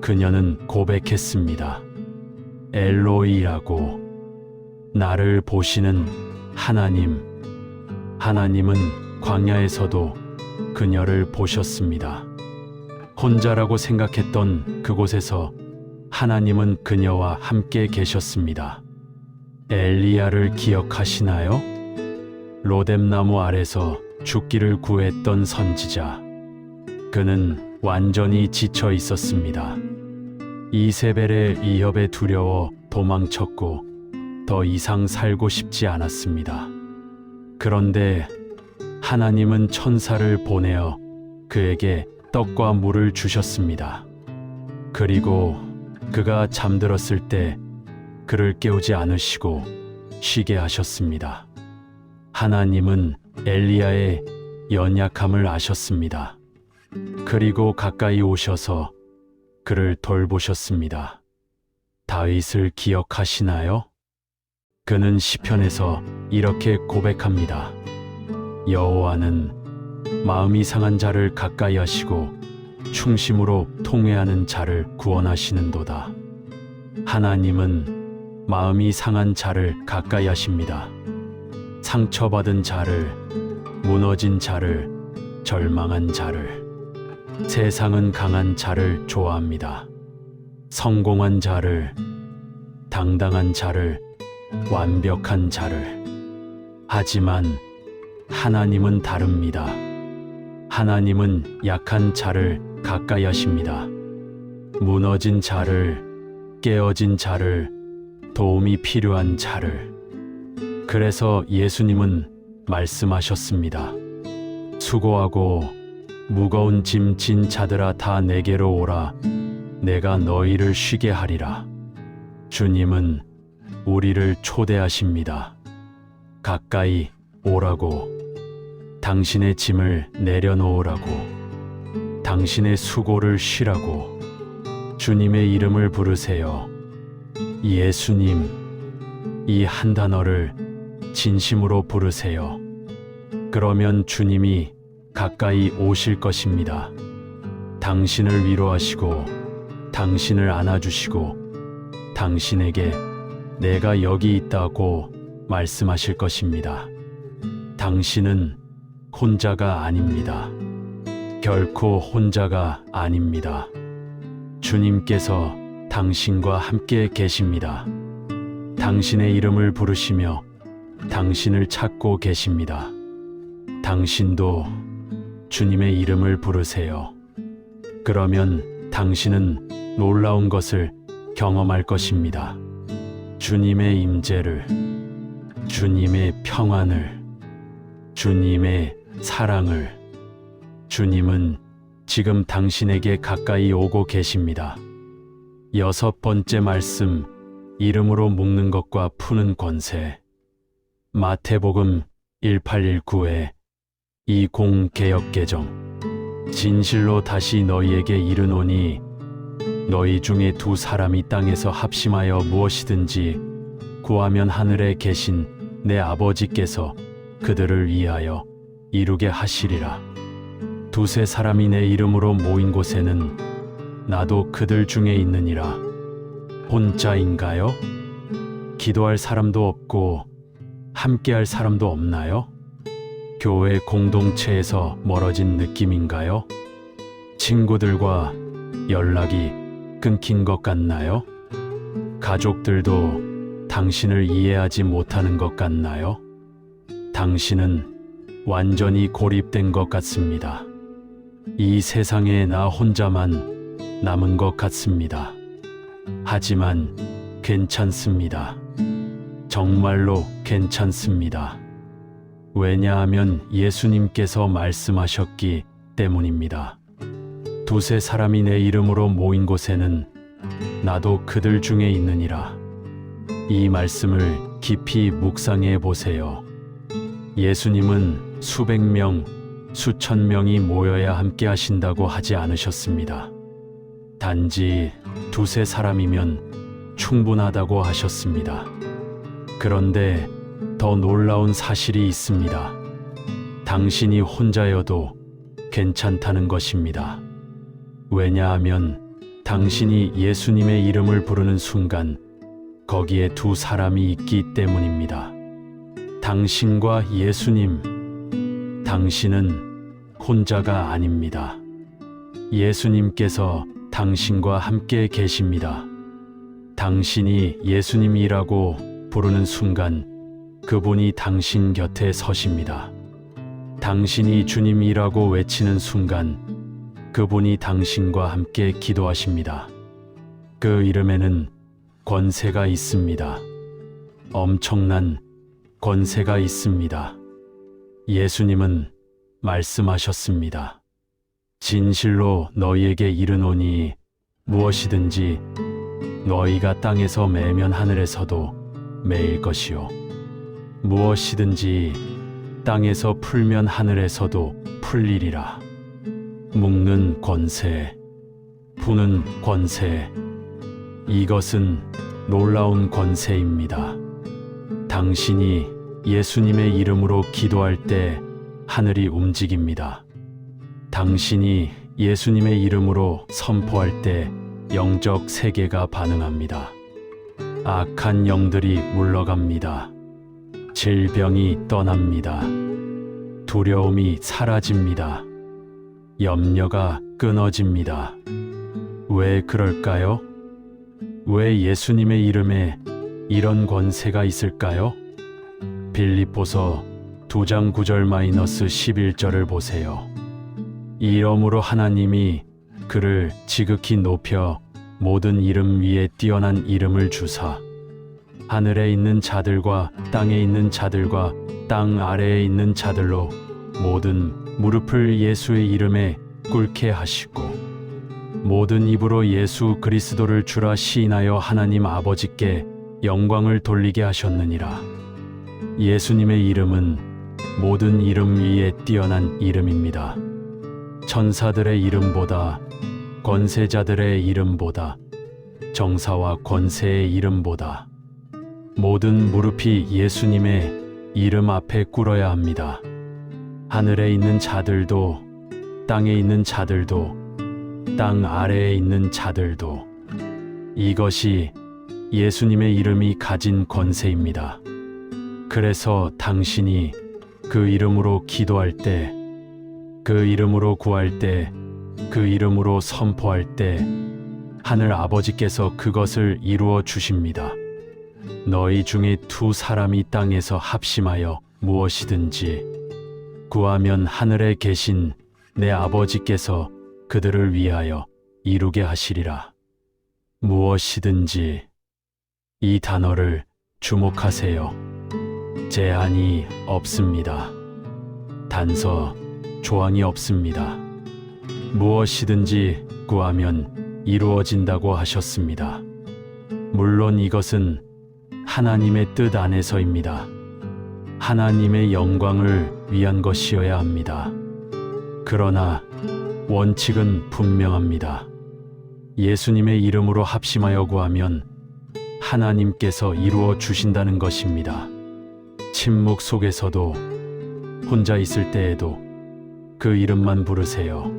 그녀는 고백했습니다. 엘로이라고. 나를 보시는 하나님. 하나님은 광야에서도 그녀를 보셨습니다. 혼자라고 생각했던 그곳에서 하나님은 그녀와 함께 계셨습니다. 엘리야를 기억하시나요? 로뎀나무 아래서 죽기를 구했던 선지자. 그는 완전히 지쳐 있었습니다. 이세벨의 위협에 두려워 도망쳤고 더 이상 살고 싶지 않았습니다. 그런데 하나님은 천사를 보내어 그에게 떡과 물을 주셨습니다. 그리고 그가 잠들었을 때 그를 깨우지 않으시고 쉬게 하셨습니다. 하나님은 엘리야의 연약함을 아셨습니다. 그리고 가까이 오셔서 그를 돌보셨습니다. 다윗을 기억하시나요? 그는 시편에서 이렇게 고백합니다. 여호와는 마음이 상한 자를 가까이 하시고 충심으로 통회하는 자를 구원하시는도다. 하나님은 마음이 상한 자를 가까이 하십니다. 상처받은 자를, 무너진 자를, 절망한 자를. 세상은 강한 자를 좋아합니다. 성공한 자를, 당당한 자를, 완벽한 자를. 하지만 하나님은 다릅니다. 하나님은 약한 자를 가까이 하십니다. 무너진 자를, 깨어진 자를, 도움이 필요한 자를. 그래서 예수님은 말씀하셨습니다. 수고하고 무거운 짐 진 자들아 다 내게로 오라. 내가 너희를 쉬게 하리라. 주님은 우리를 초대하십니다. 가까이 오라고. 당신의 짐을 내려놓으라고. 당신의 수고를 쉬라고. 주님의 이름을 부르세요. 예수님. 이 한 단어를 진심으로 부르세요. 그러면 주님이 가까이 오실 것입니다. 당신을 위로하시고, 당신을 안아주시고, 당신에게 내가 여기 있다고 말씀하실 것입니다. 당신은 혼자가 아닙니다. 결코 혼자가 아닙니다. 주님께서 당신과 함께 계십니다. 당신의 이름을 부르시며 당신을 찾고 계십니다. 당신도 주님의 이름을 부르세요. 그러면 당신은 놀라운 것을 경험할 것입니다. 주님의 임재를, 주님의 평안을, 주님의 사랑을. 주님은 지금 당신에게 가까이 오고 계십니다. 6번째 말씀, 이름으로 묶는 것과 푸는 권세. 마태복음 1819에 20 개역개정. 진실로 다시 너희에게 이르노니 너희 중에 두 사람이 땅에서 합심하여 무엇이든지 구하면 하늘에 계신 내 아버지께서 그들을 위하여 이루게 하시리라. 두세 사람이 내 이름으로 모인 곳에는 나도 그들 중에 있느니라. 혼자인가요? 기도할 사람도 없고 함께할 사람도 없나요? 교회 공동체에서 멀어진 느낌인가요? 친구들과 연락이 끊긴 것 같나요? 가족들도 당신을 이해하지 못하는 것 같나요? 당신은 완전히 고립된 것 같습니다. 이 세상에 나 혼자만 남은 것 같습니다. 하지만 괜찮습니다. 정말로 괜찮습니다. 왜냐하면 예수님께서 말씀하셨기 때문입니다. 두세 사람이 내 이름으로 모인 곳에는 나도 그들 중에 있느니라. 이 말씀을 깊이 묵상해 보세요. 예수님은 수백 명, 수천 명이 모여야 함께 하신다고 하지 않으셨습니다. 단지 두세 사람이면 충분하다고 하셨습니다. 그런데 더 놀라운 사실이 있습니다. 당신이 혼자여도 괜찮다는 것입니다. 왜냐하면 당신이 예수님의 이름을 부르는 순간 거기에 두 사람이 있기 때문입니다. 당신과 예수님, 당신은 혼자가 아닙니다. 예수님께서 당신과 함께 계십니다. 당신이 예수님이라고 부르는 순간 그분이 당신 곁에 서십니다. 당신이 주님이라고 외치는 순간 그분이 당신과 함께 기도하십니다. 그 이름에는 권세가 있습니다. 엄청난 권세가 있습니다. 예수님은 말씀하셨습니다. 진실로 너희에게 이르노니 무엇이든지 너희가 땅에서 매면 하늘에서도 매일 것이요 무엇이든지 땅에서 풀면 하늘에서도 풀리리라. 묶는 권세, 푸는 권세, 이것은 놀라운 권세입니다. 당신이 예수님의 이름으로 기도할 때 하늘이 움직입니다. 당신이 예수님의 이름으로 선포할 때 영적 세계가 반응합니다. 악한 영들이 물러갑니다. 질병이 떠납니다. 두려움이 사라집니다. 염려가 끊어집니다. 왜 그럴까요? 왜 예수님의 이름에 이런 권세가 있을까요? 빌립보서 2장 9절-11절을 보세요. 이러므로 하나님이 그를 지극히 높여 모든 이름 위에 뛰어난 이름을 주사 하늘에 있는 자들과 땅에 있는 자들과 땅 아래에 있는 자들로 모든 무릎을 예수의 이름에 꿇게 하시고 모든 입으로 예수 그리스도를 주라 시인하여 하나님 아버지께 영광을 돌리게 하셨느니라. 예수님의 이름은 모든 이름 위에 뛰어난 이름입니다. 천사들의 이름보다, 권세자들의 이름보다, 정사와 권세의 이름보다 모든 무릎이 예수님의 이름 앞에 꿇어야 합니다. 하늘에 있는 자들도, 땅에 있는 자들도, 땅 아래에 있는 자들도. 이것이 예수님의 이름이 가진 권세입니다. 그래서 당신이 그 이름으로 기도할 때, 그 이름으로 구할 때, 그 이름으로 선포할 때 하늘 아버지께서 그것을 이루어 주십니다. 너희 중에 2사람이 땅에서 합심하여 무엇이든지 구하면 하늘에 계신 내 아버지께서 그들을 위하여 이루게 하시리라. 무엇이든지. 이 단어를 주목하세요. 제한이 없습니다. 단서, 조항이 없습니다. 무엇이든지 구하면 이루어진다고 하셨습니다. 물론 이것은 하나님의 뜻 안에서입니다. 하나님의 영광을 위한 것이어야 합니다. 그러나 원칙은 분명합니다. 예수님의 이름으로 합심하여 구하면 하나님께서 이루어 주신다는 것입니다. 침묵 속에서도, 혼자 있을 때에도 그 이름만 부르세요.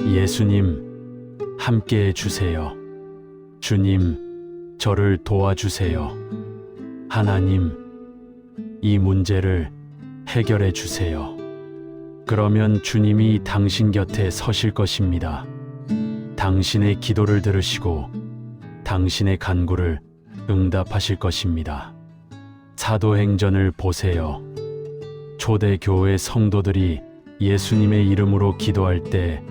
예수님, 함께해 주세요. 주님, 저를 도와주세요. 하나님, 이 문제를 해결해 주세요. 그러면 주님이 당신 곁에 서실 것입니다. 당신의 기도를 들으시고 당신의 간구를 응답하실 것입니다. 사도행전을 보세요. 초대교회 성도들이 예수님의 이름으로 기도할 때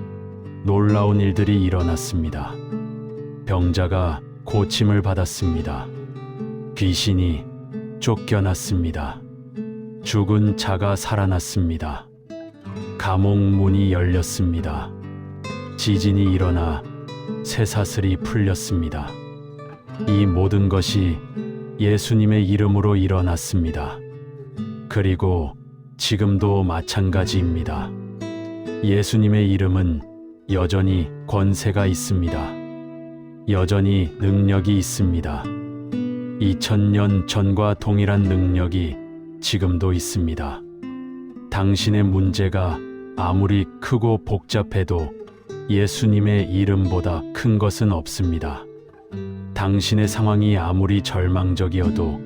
놀라운 일들이 일어났습니다. 병자가 고침을 받았습니다. 귀신이 쫓겨났습니다. 죽은 자가 살아났습니다. 감옥 문이 열렸습니다. 지진이 일어나 쇠사슬이 풀렸습니다. 이 모든 것이 예수님의 이름으로 일어났습니다. 그리고 지금도 마찬가지입니다. 예수님의 이름은 여전히 권세가 있습니다. 여전히 능력이 있습니다. 2000년 전과 동일한 능력이 지금도 있습니다. 당신의 문제가 아무리 크고 복잡해도 예수님의 이름보다 큰 것은 없습니다. 당신의 상황이 아무리 절망적이어도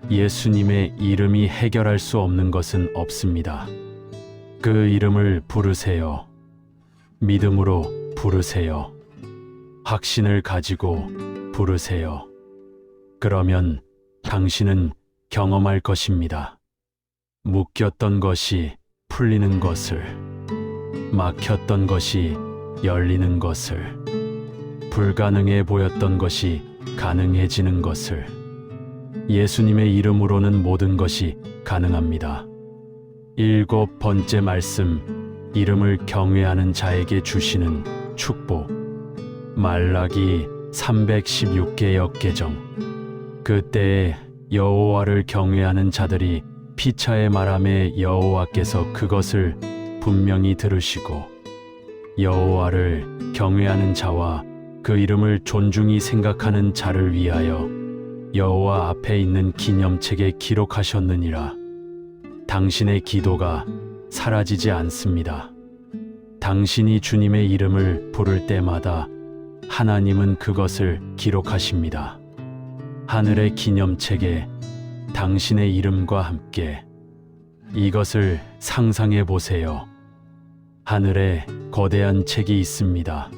예수님의 이름이 해결할 수 없는 것은 없습니다. 그 이름을 부르세요. 믿음으로 부르세요. 확신을 가지고 부르세요. 그러면 당신은 경험할 것입니다. 묶였던 것이 풀리는 것을, 막혔던 것이 열리는 것을, 불가능해 보였던 것이 가능해지는 것을. 예수님의 이름으로는 모든 것이 가능합니다. 7번째 말씀, 이름을 경외하는 자에게 주시는 축복. 말라기 316개 역개정. 그때에 여호와를 경외하는 자들이 피차의 말함에 여호와께서 그것을 분명히 들으시고, 여호와를 경외하는 자와 그 이름을 존중히 생각하는 자를 위하여 여호와 앞에 있는 기념책에 기록하셨느니라. 당신의 기도가 사라지지 않습니다. 당신이 주님의 이름을 부를 때마다 하나님은 그것을 기록하십니다. 하늘의 기념책에 당신의 이름과 함께. 이것을 상상해 보세요. 하늘에 거대한 책이 있습니다.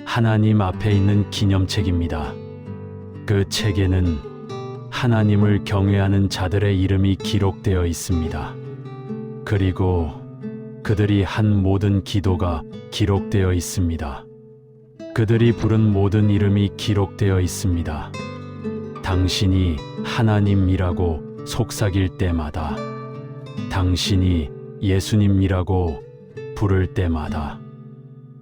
하나님 앞에 있는 기념책입니다. 그 책에는 하나님을 경외하는 자들의 이름이 기록되어 있습니다. 그리고 그들이 한 모든 기도가 기록되어 있습니다. 그들이 부른 모든 이름이 기록되어 있습니다. 당신이 하나님이라고 속삭일 때마다, 당신이 예수님이라고 부를 때마다,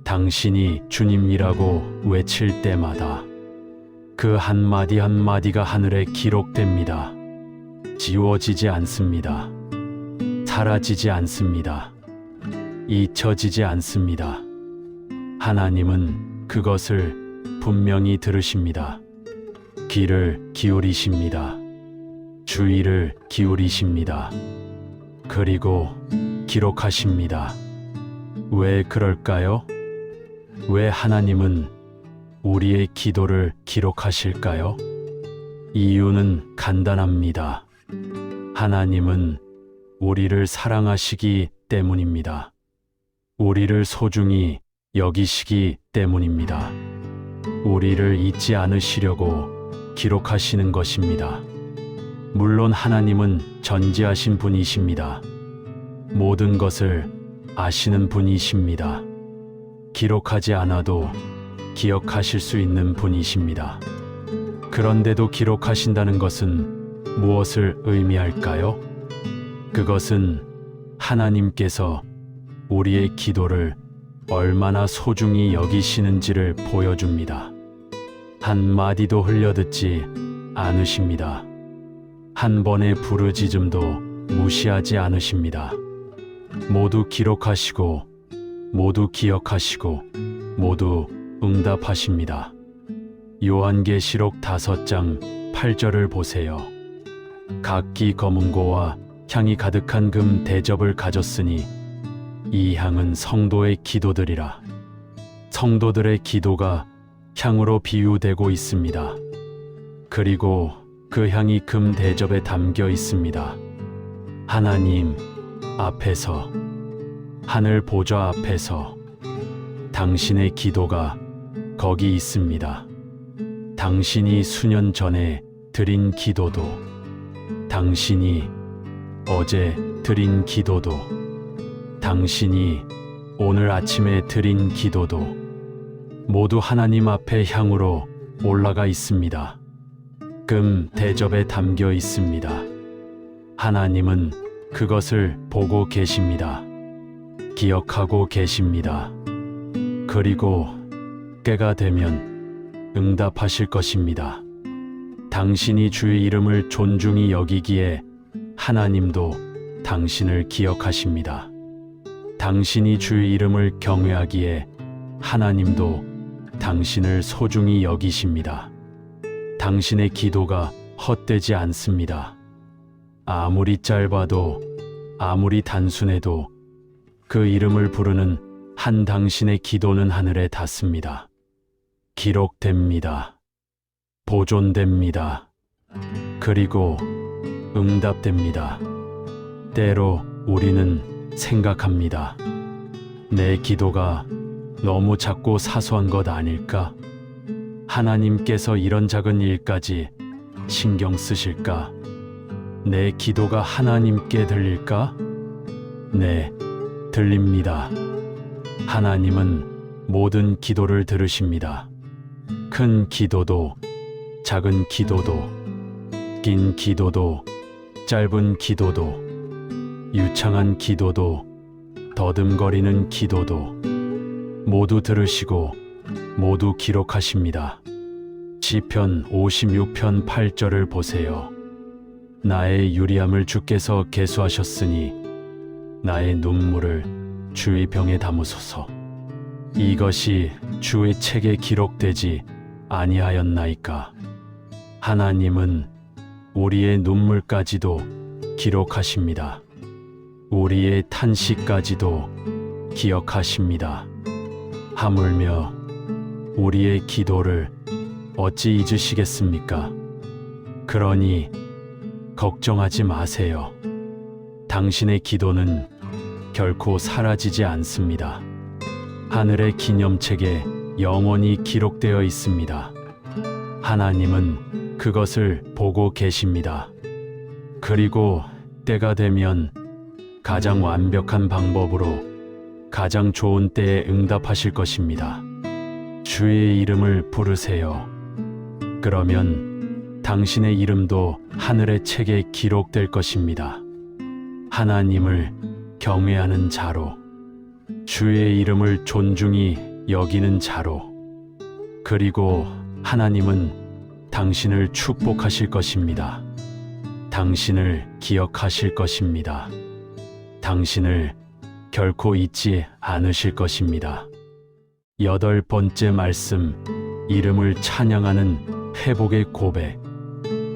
당신이 주님이라고 외칠 때마다 그 한마디 한마디가 하늘에 기록됩니다. 지워지지 않습니다. 사라지지 않습니다. 잊혀지지 않습니다. 하나님은 그것을 분명히 들으십니다. 귀를 기울이십니다. 주의를 기울이십니다. 그리고 기록하십니다. 왜 그럴까요? 왜 하나님은 우리의 기도를 기록하실까요? 이유는 간단합니다. 하나님은 우리를 사랑하시기 때문입니다. 우리를 소중히 여기시기 때문입니다. 우리를 잊지 않으시려고 기록하시는 것입니다. 물론 하나님은 전지하신 분이십니다. 모든 것을 아시는 분이십니다. 기록하지 않아도 기억하실 수 있는 분이십니다. 그런데도 기록하신다는 것은 무엇을 의미할까요? 그것은 하나님께서 우리의 기도를 얼마나 소중히 여기시는지를 보여줍니다. 한마디도 흘려듣지 않으십니다. 한 번의 부르짖음도 무시하지 않으십니다. 모두 기록하시고, 모두 기억하시고, 모두 응답하십니다. 요한계시록 5장 8절을 보세요. 각기 검은고와 향이 가득한 금 대접을 가졌으니 이 향은 성도의 기도들이라. 성도들의 기도가 향으로 비유되고 있습니다. 그리고 그 향이 금 대접에 담겨 있습니다. 하나님 앞에서, 하늘 보좌 앞에서 당신의 기도가 거기 있습니다. 당신이 수년 전에 드린 기도도, 당신이 어제 드린 기도도, 당신이 오늘 아침에 드린 기도도 모두 하나님 앞에 향으로 올라가 있습니다. 금 대접에 담겨 있습니다. 하나님은 그것을 보고 계십니다. 기억하고 계십니다. 그리고 때가 되면 응답하실 것입니다. 당신이 주의 이름을 존중히 여기기에 하나님도 당신을 기억하십니다. 당신이 주의 이름을 경외하기에 하나님도 당신을 소중히 여기십니다. 당신의 기도가 헛되지 않습니다. 아무리 짧아도, 아무리 단순해도 그 이름을 부르는 한 당신의 기도는 하늘에 닿습니다. 기록됩니다. 보존됩니다. 그리고 응답됩니다. 때로 우리는 생각합니다. 내 기도가 너무 작고 사소한 것 아닐까? 하나님께서 이런 작은 일까지 신경 쓰실까? 내 기도가 하나님께 들릴까? 네, 들립니다. 하나님은 모든 기도를 들으십니다. 큰 기도도, 작은 기도도, 긴 기도도, 짧은 기도도, 유창한 기도도, 더듬거리는 기도도 모두 들으시고 모두 기록하십니다. 시편 56편 8절을 보세요. 나의 유리함을 주께서 계수하셨으니 나의 눈물을 주의 병에 담으소서. 이것이 주의 책에 기록되지 아니하였나이까. 하나님은 우리의 눈물까지도 기록하십니다. 우리의 탄식까지도 기억하십니다. 하물며 우리의 기도를 어찌 잊으시겠습니까? 그러니 걱정하지 마세요. 당신의 기도는 결코 사라지지 않습니다. 하늘의 기념책에 영원히 기록되어 있습니다. 하나님은 그것을 보고 계십니다. 그리고 때가 되면 가장 완벽한 방법으로 가장 좋은 때에 응답하실 것입니다. 주의 이름을 부르세요. 그러면 당신의 이름도 하늘의 책에 기록될 것입니다. 하나님을 경외하는 자로, 주의 이름을 존중히 여기는 자로, 그리고 하나님은 당신을 축복하실 것입니다. 당신을 기억하실 것입니다. 당신을 결코 잊지 않으실 것입니다. 8번째 말씀, 이름을 찬양하는 회복의 고백.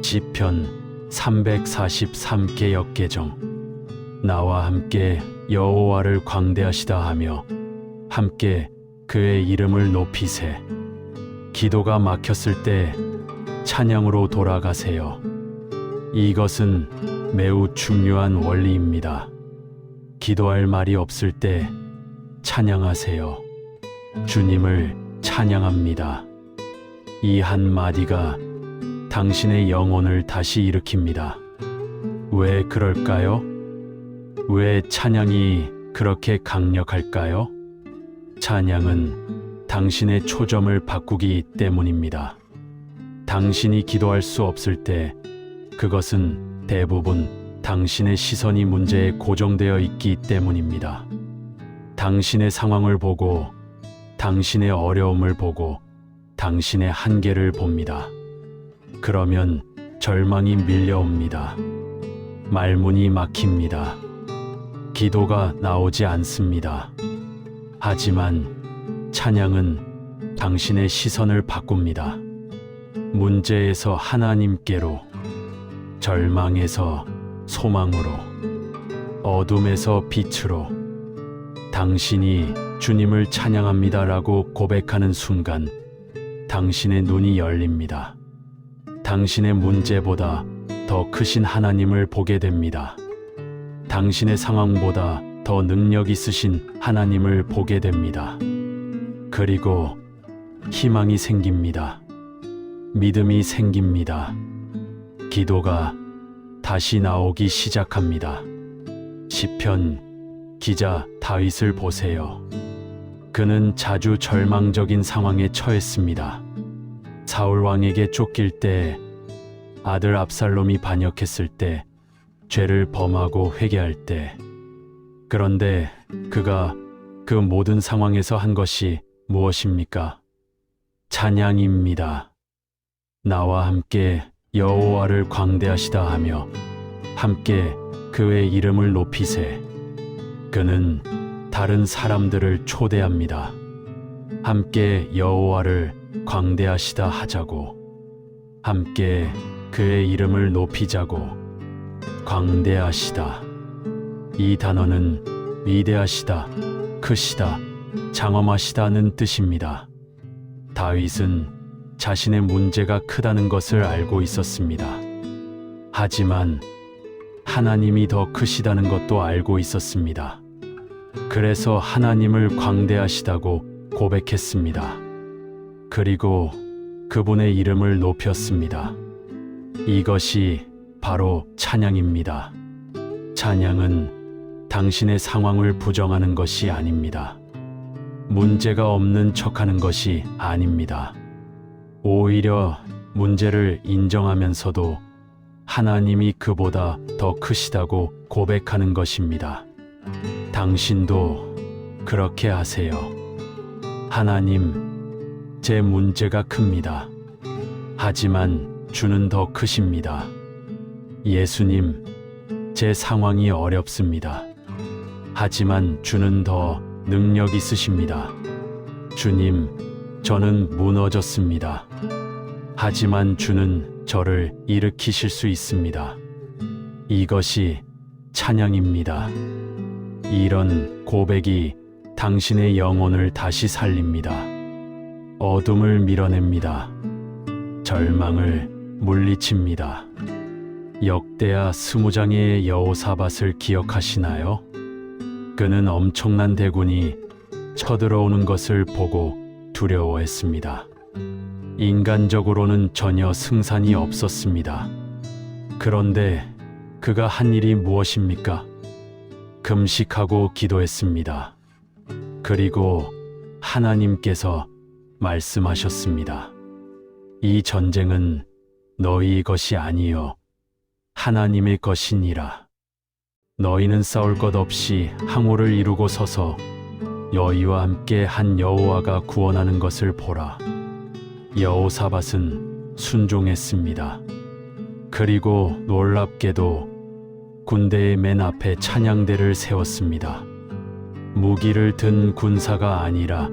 시편 343개 역개정. 나와 함께 여호와를 광대하시다 하며 함께 그의 이름을 높이세. 기도가 막혔을 때 찬양으로 돌아가세요. 이것은 매우 중요한 원리입니다. 기도할 말이 없을 때 찬양하세요. 주님을 찬양합니다. 이 한마디가 당신의 영혼을 다시 일으킵니다. 왜 그럴까요? 왜 찬양이 그렇게 강력할까요? 찬양은 당신의 초점을 바꾸기 때문입니다. 당신이 기도할 수 없을 때 그것은 대부분 당신의 시선이 문제에 고정되어 있기 때문입니다. 당신의 상황을 보고, 당신의 어려움을 보고, 당신의 한계를 봅니다. 그러면 절망이 밀려옵니다. 말문이 막힙니다. 기도가 나오지 않습니다. 하지만 찬양은 당신의 시선을 바꿉니다. 문제에서 하나님께로, 절망에서 소망으로, 어둠에서 빛으로, 당신이 주님을 찬양합니다라고 고백하는 순간 당신의 눈이 열립니다. 당신의 문제보다 더 크신 하나님을 보게 됩니다. 당신의 상황보다 더 능력 있으신 하나님을 보게 됩니다. 그리고 희망이 생깁니다. 믿음이 생깁니다. 기도가 다시 나오기 시작합니다. 시편 기자 다윗을 보세요. 그는 자주 절망적인 상황에 처했습니다. 사울 왕에게 쫓길 때, 아들 압살롬이 반역했을 때, 죄를 범하고 회개할 때. 그런데 그가 그 모든 상황에서 한 것이 무엇입니까? 찬양입니다. 나와 함께 여호와를 광대하시다 하며 함께 그의 이름을 높이세. 그는 다른 사람들을 초대합니다. 함께 여호와를 광대하시다 하자고. 함께 그의 이름을 높이자고. 광대하시다. 이 단어는 위대하시다, 크시다, 장엄하시다는 뜻입니다. 다윗은 자신의 문제가 크다는 것을 알고 있었습니다. 하지만 하나님이 더 크시다는 것도 알고 있었습니다. 그래서 하나님을 광대하시다고 고백했습니다. 그리고 그분의 이름을 높였습니다. 이것이 바로 찬양입니다. 찬양은 당신의 상황을 부정하는 것이 아닙니다. 문제가 없는 척하는 것이 아닙니다. 오히려 문제를 인정하면서도 하나님이 그보다 더 크시다고 고백하는 것입니다. 당신도 그렇게 하세요. 하나님, 제 문제가 큽니다. 하지만 주는 더 크십니다. 예수님, 제 상황이 어렵습니다. 하지만 주는 더 능력 있으십니다. 주님, 저는 무너졌습니다. 하지만 주는 저를 일으키실 수 있습니다. 이것이 찬양입니다. 이런 고백이 당신의 영혼을 다시 살립니다. 어둠을 밀어냅니다. 절망을 물리칩니다. 역대하 20장의 여호사밧을 기억하시나요? 그는 엄청난 대군이 쳐들어오는 것을 보고 두려워했습니다. 인간적으로는 전혀 승산이 없었습니다. 그런데 그가 한 일이 무엇입니까? 금식하고 기도했습니다. 그리고 하나님께서 말씀하셨습니다. 이 전쟁은 너희 것이 아니요 하나님의 것이니라. 너희는 싸울 것 없이 항우를 이루고 서서 너희와 함께 한 여호와가 구원하는 것을 보라. 여호사밧은 순종했습니다. 그리고 놀랍게도 군대의 맨 앞에 찬양대를 세웠습니다. 무기를 든 군사가 아니라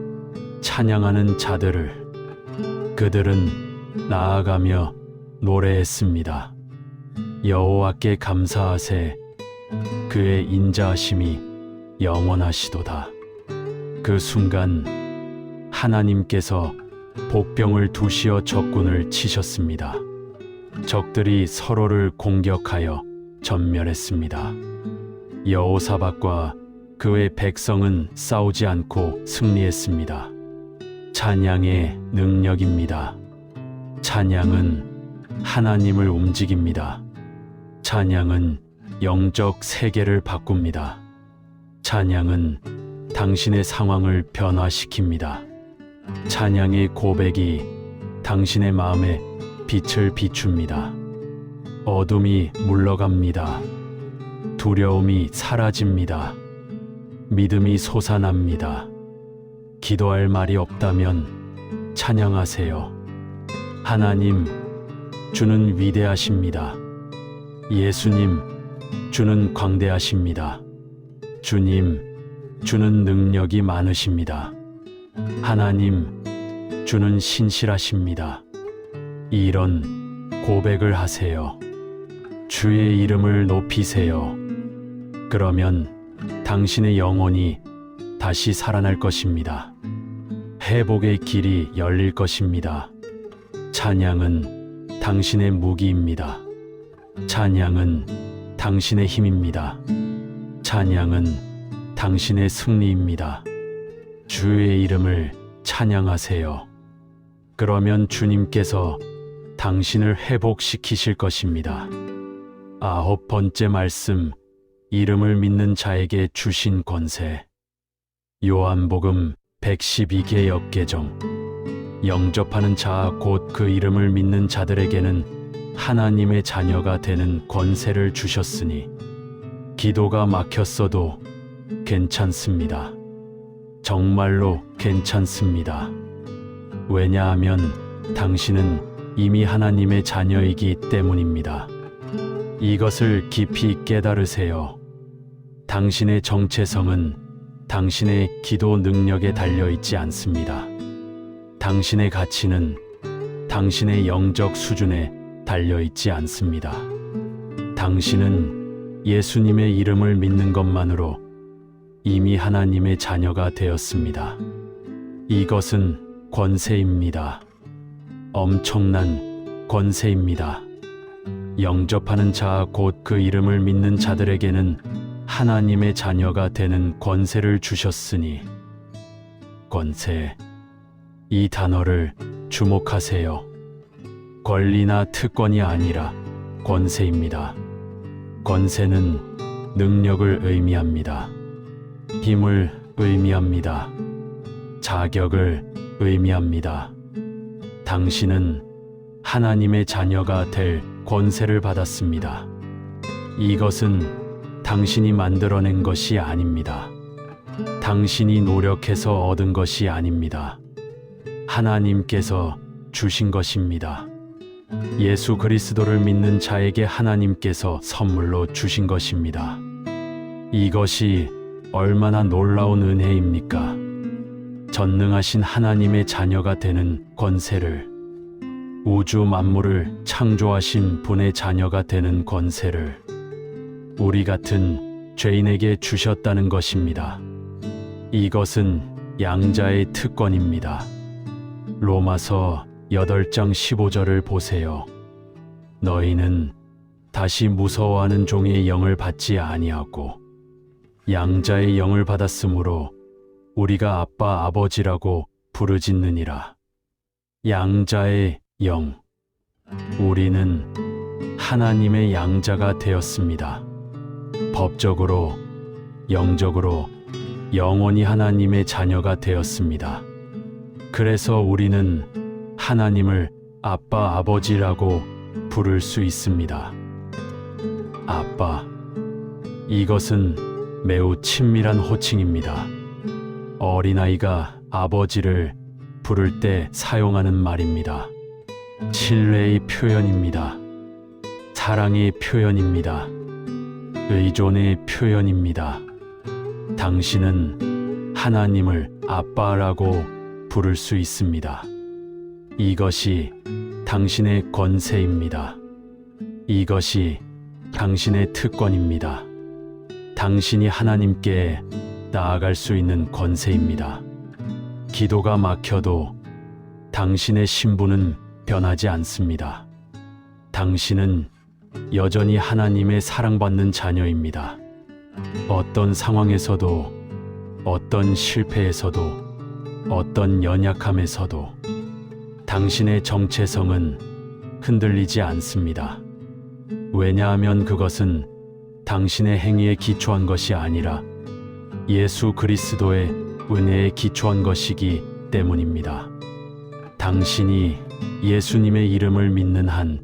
찬양하는 자들을. 그들은 나아가며 노래했습니다. 여호와께 감사하세. 그의 인자하심이 영원하시도다. 그 순간 하나님께서 복병을 두시어 적군을 치셨습니다. 적들이 서로를 공격하여 전멸했습니다. 여호사밧과 그의 백성은 싸우지 않고 승리했습니다. 찬양의 능력입니다. 찬양은 하나님을 움직입니다. 찬양은 영적 세계를 바꿉니다. 찬양은 당신의 상황을 변화시킵니다. 찬양의 고백이 당신의 마음에 빛을 비춥니다. 어둠이 물러갑니다. 두려움이 사라집니다. 믿음이 솟아납니다. 기도할 말이 없다면 찬양하세요. 하나님, 주는 위대하십니다. 예수님, 주는 광대하십니다. 주님, 주는 능력이 많으십니다. 하나님, 주는 신실하십니다. 이런 고백을 하세요. 주의 이름을 높이세요. 그러면 당신의 영혼이 다시 살아날 것입니다. 회복의 길이 열릴 것입니다. 찬양은 당신의 무기입니다. 찬양은 당신의 힘입니다. 찬양은 당신의 승리입니다. 주의 이름을 찬양하세요. 그러면 주님께서 당신을 회복시키실 것입니다. 9번째 말씀, 이름을 믿는 자에게 주신 권세. 요한복음 112개 역개정. 영접하는 자 곧 그 이름을 믿는 자들에게는 하나님의 자녀가 되는 권세를 주셨으니 기도가 막혔어도 괜찮습니다. 정말로 괜찮습니다. 왜냐하면 당신은 이미 하나님의 자녀이기 때문입니다. 이것을 깊이 깨달으세요. 당신의 정체성은 당신의 기도 능력에 달려있지 않습니다. 당신의 가치는 당신의 영적 수준에 달려있지 않습니다. 당신은 예수님의 이름을 믿는 것만으로 이미 하나님의 자녀가 되었습니다. 이것은 권세입니다. 엄청난 권세입니다. 영접하는 자 곧 그 이름을 믿는 자들에게는 하나님의 자녀가 되는 권세를 주셨으니 권세. 이 단어를 주목하세요. 권리나 특권이 아니라 권세입니다. 권세는 능력을 의미합니다. 힘을 의미합니다. 자격을 의미합니다. 당신은 하나님의 자녀가 될 권세를 받았습니다. 이것은 당신이 만들어낸 것이 아닙니다. 당신이 노력해서 얻은 것이 아닙니다. 하나님께서 주신 것입니다. 예수 그리스도를 믿는 자에게 하나님께서 선물로 주신 것입니다. 이것이 얼마나 놀라운 은혜입니까? 전능하신 하나님의 자녀가 되는 권세를, 우주 만물을 창조하신 분의 자녀가 되는 권세를 우리 같은 죄인에게 주셨다는 것입니다. 이것은 양자의 특권입니다. 로마서 8장 15절을 보세요. 너희는 다시 무서워하는 종의 영을 받지 아니하고 양자의 영을 받았으므로 우리가 아빠 아버지라고 부르짖느니라. 양자의 영. 우리는 하나님의 양자가 되었습니다. 법적으로, 영적으로, 영원히 하나님의 자녀가 되었습니다. 그래서 우리는 하나님을 아빠 아버지라고 부를 수 있습니다. 아빠. 이것은 매우 친밀한 호칭입니다. 어린아이가 아버지를 부를 때 사용하는 말입니다. 신뢰의 표현입니다. 사랑의 표현입니다. 의존의 표현입니다. 당신은 하나님을 아빠라고 부를 수 있습니다. 이것이 당신의 권세입니다. 이것이 당신의 특권입니다. 당신이 하나님께 나아갈 수 있는 권세입니다. 기도가 막혀도 당신의 신분은 변하지 않습니다. 당신은 여전히 하나님의 사랑받는 자녀입니다. 어떤 상황에서도, 어떤 실패에서도, 어떤 연약함에서도 당신의 정체성은 흔들리지 않습니다. 왜냐하면 그것은 당신의 행위에 기초한 것이 아니라 예수 그리스도의 은혜에 기초한 것이기 때문입니다. 당신이 예수님의 이름을 믿는 한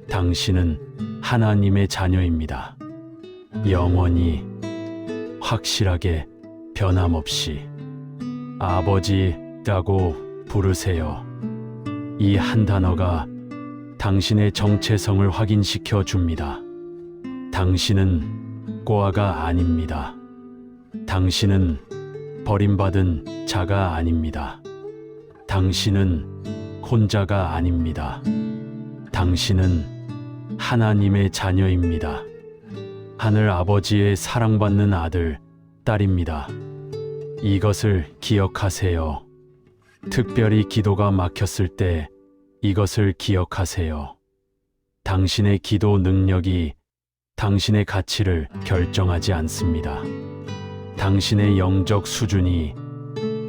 당신은 하나님의 자녀입니다. 영원히, 확실하게, 변함없이 아버지라고 부르세요. 이 한 단어가 당신의 정체성을 확인시켜 줍니다. 당신은 꼬아가 아닙니다. 당신은 버림받은 자가 아닙니다. 당신은 혼자가 아닙니다. 당신은 하나님의 자녀입니다. 하늘 아버지의 사랑받는 아들, 딸입니다. 이것을 기억하세요. 특별히 기도가 막혔을 때 이것을 기억하세요. 당신의 기도 능력이 당신의 가치를 결정하지 않습니다. 당신의 영적 수준이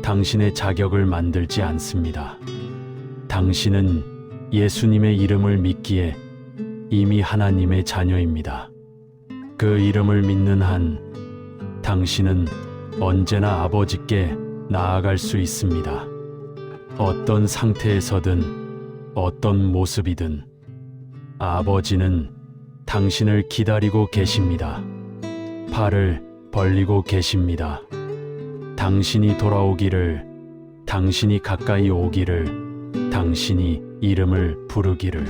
당신의 자격을 만들지 않습니다. 당신은 예수님의 이름을 믿기에 이미 하나님의 자녀입니다. 그 이름을 믿는 한 당신은 언제나 아버지께 나아갈 수 있습니다. 어떤 상태에서든 어떤 모습이든 아버지는 당신을 기다리고 계십니다. 팔을 벌리고 계십니다. 당신이 돌아오기를, 당신이 가까이 오기를, 당신이 이름을 부르기를.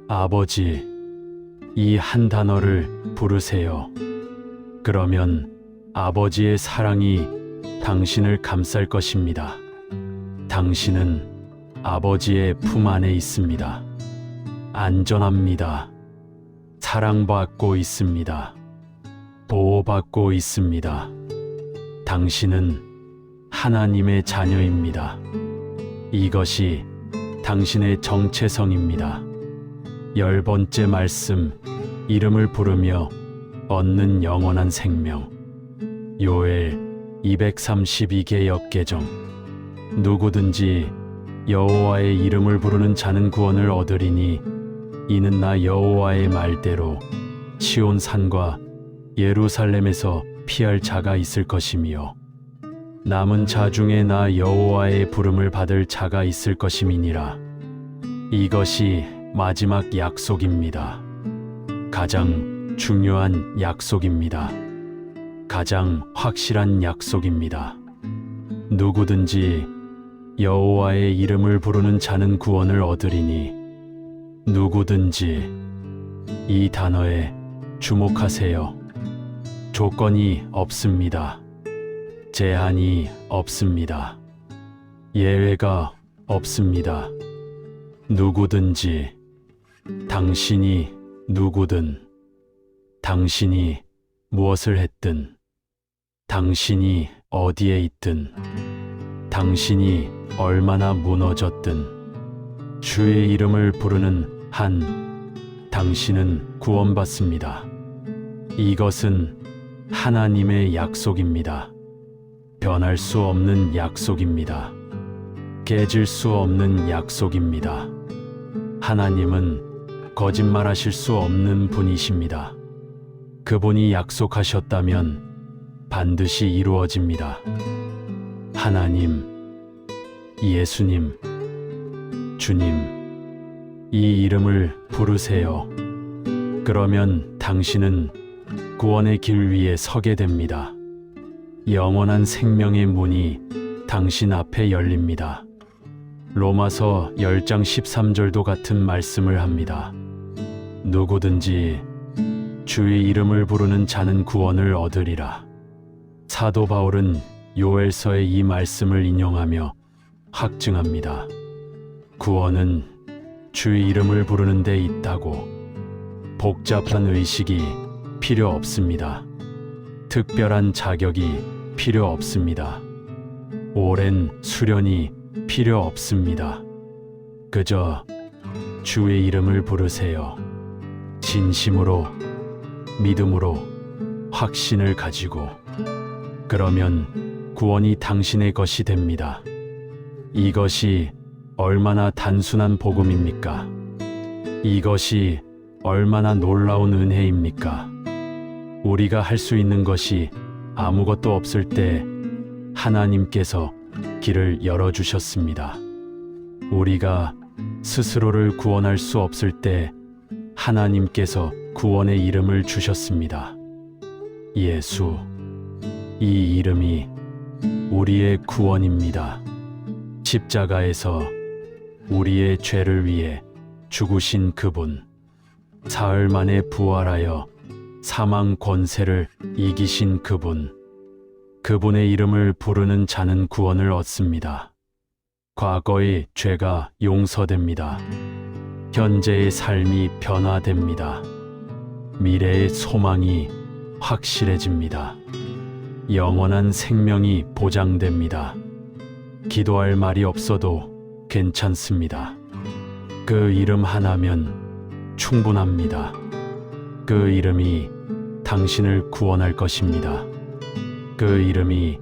아버지, 이 한 단어를 부르세요. 그러면 아버지의 사랑이 당신을 감쌀 것입니다. 당신은 아버지의 품 안에 있습니다. 안전합니다. 사랑받고 있습니다. 보호받고 있습니다. 당신은 하나님의 자녀입니다. 이것이 당신의 정체성입니다. 10번째 말씀, 이름을 부르며 얻는 영원한 생명. 요엘 232개 역개정. 누구든지 여호와의 이름을 부르는 자는 구원을 얻으리니 이는 나 여호와의 말대로 시온 산과 예루살렘에서 피할 자가 있을 것이며 남은 자 중에 나 여호와의 부름을 받을 자가 있을 것임이니라. 이것이 마지막 약속입니다. 가장 중요한 약속입니다. 가장 확실한 약속입니다. 누구든지 여호와의 이름을 부르는 자는 구원을 얻으리니 누구든지 이 단어에 주목하세요. 조건이 없습니다. 제한이 없습니다. 예외가 없습니다. 누구든지, 당신이 누구든, 당신이 무엇을 했든, 당신이 어디에 있든, 당신이 얼마나 무너졌든, 주의 이름을 부르는 한 당신은 구원받습니다. 이것은 하나님의 약속입니다. 변할 수 없는 약속입니다. 깨질 수 없는 약속입니다. 하나님은 거짓말하실 수 없는 분이십니다. 그분이 약속하셨다면 반드시 이루어집니다. 하나님, 예수님, 주님, 이 이름을 부르세요. 그러면 당신은 구원의 길 위에 서게 됩니다. 영원한 생명의 문이 당신 앞에 열립니다. 로마서 10장 13절도 같은 말씀을 합니다. 누구든지 주의 이름을 부르는 자는 구원을 얻으리라. 사도 바울은 요엘서의 이 말씀을 인용하며 확증합니다. 구원은 주의 이름을 부르는 데 있다고. 복잡한 의식이 필요 없습니다. 특별한 자격이 필요 없습니다. 오랜 수련이 필요 없습니다. 그저 주의 이름을 부르세요. 진심으로, 믿음으로, 확신을 가지고. 그러면 구원이 당신의 것이 됩니다. 이것이 얼마나 단순한 복음입니까? 이것이 얼마나 놀라운 은혜입니까? 우리가 할 수 있는 것이 아무것도 없을 때 하나님께서 길을 열어주셨습니다. 우리가 스스로를 구원할 수 없을 때 하나님께서 구원의 이름을 주셨습니다. 예수, 이 이름이 우리의 구원입니다. 십자가에서 우리의 죄를 위해 죽으신 그분, 사흘 만에 부활하여 사망 권세를 이기신 그분, 그분의 이름을 부르는 자는 구원을 얻습니다. 과거의 죄가 용서됩니다. 현재의 삶이 변화됩니다. 미래의 소망이 확실해집니다. 영원한 생명이 보장됩니다. 기도할 말이 없어도 괜찮습니다. 그 이름 하나면 충분합니다. 그 이름이 당신을 구원할 것입니다. 그 이름이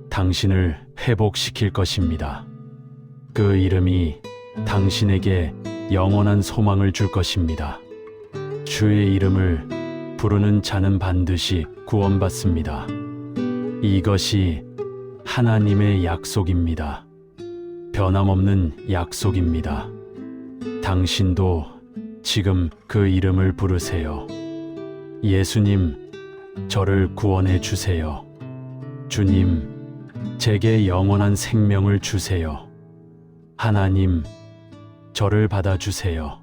당신을 회복시킬 것입니다. 그 이름이 당신에게 영원한 소망을 줄 것입니다. 주의 이름을 부르는 자는 반드시 구원받습니다. 이것이 하나님의 약속입니다. 변함없는 약속입니다. 당신도 지금 그 이름을 부르세요. 예수님, 저를 구원해 주세요. 주님, 제게 영원한 생명을 주세요. 하나님, 저를 받아주세요.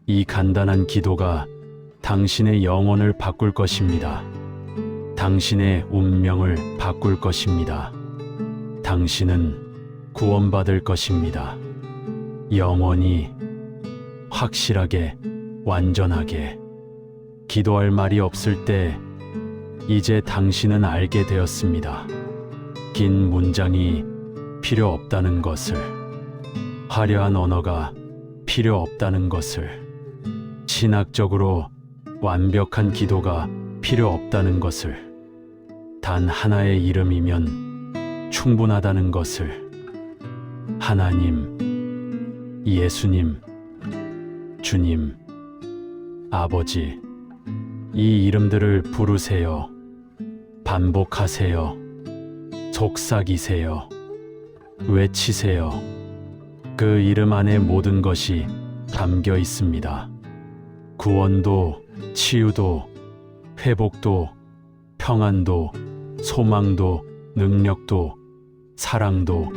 이 간단한 기도가 당신의 영혼을 바꿀 것입니다. 당신의 운명을 바꿀 것입니다. 당신은 구원받을 것입니다. 영원히, 확실하게, 완전하게. 기도할 말이 없을 때 이제 당신은 알게 되었습니다. 긴 문장이 필요 없다는 것을, 화려한 언어가 필요 없다는 것을, 신학적으로 완벽한 기도가 필요 없다는 것을, 단 하나의 이름이면 충분하다는 것을. 하나님, 예수님, 주님, 아버지, 이 이름들을 부르세요. 반복하세요. 속삭이세요. 외치세요. 그 이름 안에 모든 것이 담겨 있습니다. 구원도, 치유도, 회복도, 평안도, 소망도, 능력도, 사랑도,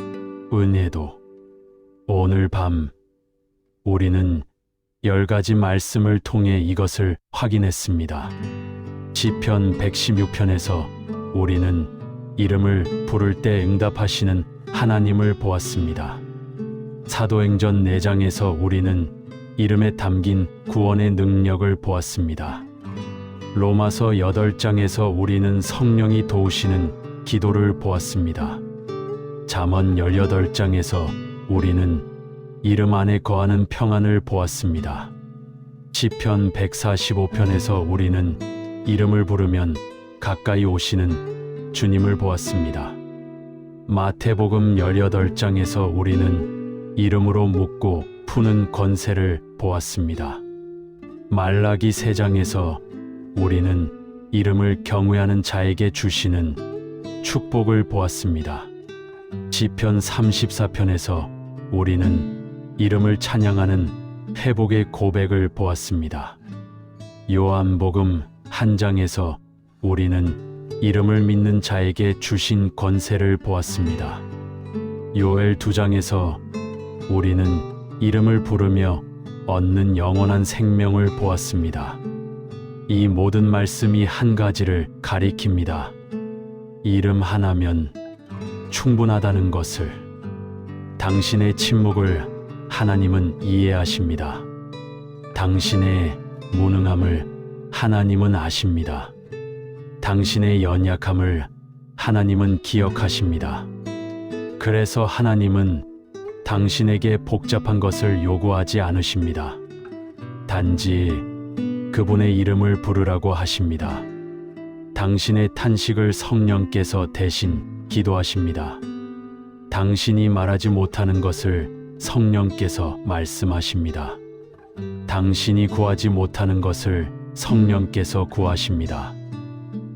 은혜도. 오늘 밤 우리는 10가지 말씀을 통해 이것을 확인했습니다. 시편 116편에서 우리는 이름을 부를 때 응답하시는 하나님을 보았습니다. 사도행전 4장에서 우리는 이름에 담긴 구원의 능력을 보았습니다. 로마서 8장에서 우리는 성령이 도우시는 기도를 보았습니다. 잠언 18장에서 우리는 이름 안에 거하는 평안을 보았습니다. 시편 145편에서 우리는 이름을 부르면 가까이 오시는 주님을 보았습니다. 마태복음 18장에서 우리는 이름으로 묶고 푸는 권세를 보았습니다. 말라기 3장에서 우리는 이름을 경외하는 자에게 주시는 축복을 보았습니다. 시편 34편에서 우리는 이름을 찬양하는 회복의 고백을 보았습니다. 요한복음 1장에서 우리는 이름을 믿는 자에게 주신 권세를 보았습니다. 요엘 2장에서 우리는 이름을 부르며 얻는 영원한 생명을 보았습니다. 이 모든 말씀이 한 가지를 가리킵니다. 이름 하나면 충분하다는 것을. 당신의 침묵을 하나님은 이해하십니다. 당신의 무능함을 하나님은 아십니다. 당신의 연약함을 하나님은 기억하십니다. 그래서 하나님은 당신에게 복잡한 것을 요구하지 않으십니다. 단지 그분의 이름을 부르라고 하십니다. 당신의 탄식을 성령께서 대신 기도하십니다. 당신이 말하지 못하는 것을 성령께서 말씀하십니다. 당신이 구하지 못하는 것을 성령께서 구하십니다.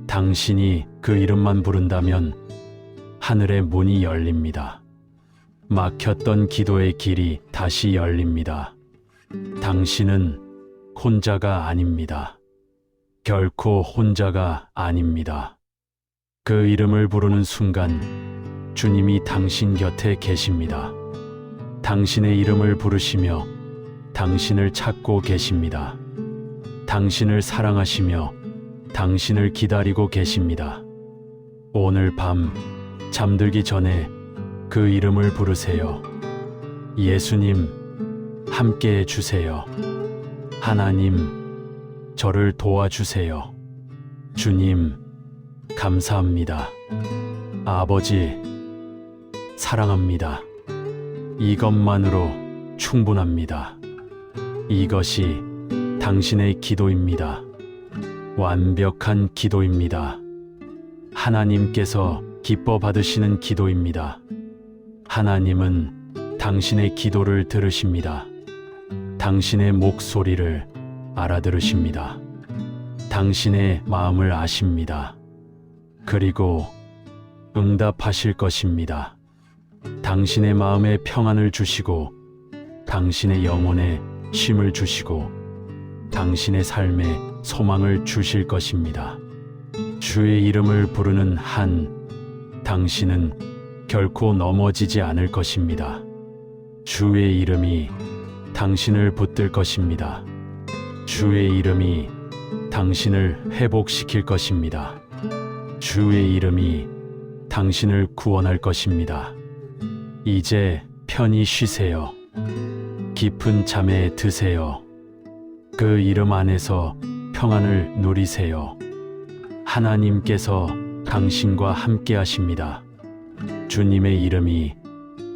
당신이 그 이름만 부른다면 하늘의 문이 열립니다. 막혔던 기도의 길이 다시 열립니다. 당신은 혼자가 아닙니다. 결코 혼자가 아닙니다. 그 이름을 부르는 순간 주님이 당신 곁에 계십니다. 당신의 이름을 부르시며 당신을 찾고 계십니다. 당신을 사랑하시며 당신을 기다리고 계십니다. 오늘 밤 잠들기 전에 그 이름을 부르세요. 예수님, 함께해 주세요. 하나님, 저를 도와주세요. 주님, 감사합니다. 아버지, 사랑합니다. 이것만으로 충분합니다. 이것이 당신의 기도입니다. 완벽한 기도입니다. 하나님께서 기뻐 받으시는 기도입니다. 하나님은 당신의 기도를 들으십니다. 당신의 목소리를 알아들으십니다. 당신의 마음을 아십니다. 그리고 응답하실 것입니다. 당신의 마음에 평안을 주시고 당신의 영혼에 쉼을 주시고 당신의 삶에 소망을 주실 것입니다. 주의 이름을 부르는 한 당신은 결코 넘어지지 않을 것입니다. 주의 이름이 당신을 붙들 것입니다. 주의 이름이 당신을 회복시킬 것입니다. 주의 이름이 당신을 구원할 것입니다. 이제 편히 쉬세요. 깊은 잠에 드세요. 그 이름 안에서 평안을 누리세요. 하나님께서 당신과 함께 하십니다. 주님의 이름이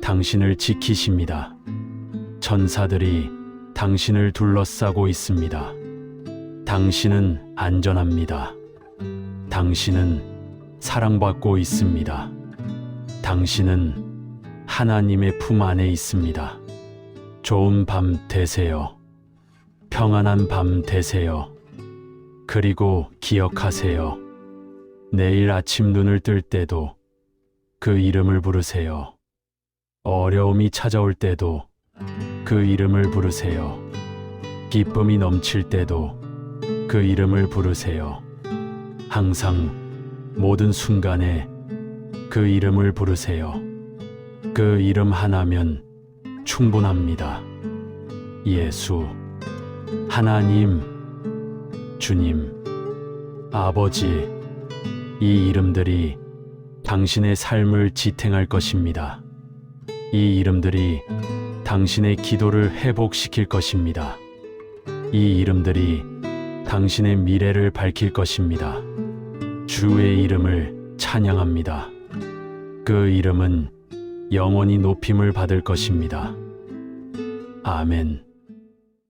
당신을 지키십니다. 천사들이 당신을 둘러싸고 있습니다. 당신은 안전합니다. 당신은 사랑받고 있습니다. 당신은 하나님의 품 안에 있습니다. 좋은 밤 되세요. 평안한 밤 되세요. 그리고 기억하세요. 내일 아침 눈을 뜰 때도 그 이름을 부르세요. 어려움이 찾아올 때도 그 이름을 부르세요. 기쁨이 넘칠 때도 그 이름을 부르세요. 항상 모든 순간에 그 이름을 부르세요. 그 이름 하나면 충분합니다. 예수, 하나님, 주님, 아버지, 이 이름들이 당신의 삶을 지탱할 것입니다. 이 이름들이 당신의 기도를 회복시킬 것입니다. 이 이름들이 당신의 미래를 밝힐 것입니다. 주의 이름을 찬양합니다. 그 이름은 영원히 높임을 받을 것입니다. 아멘.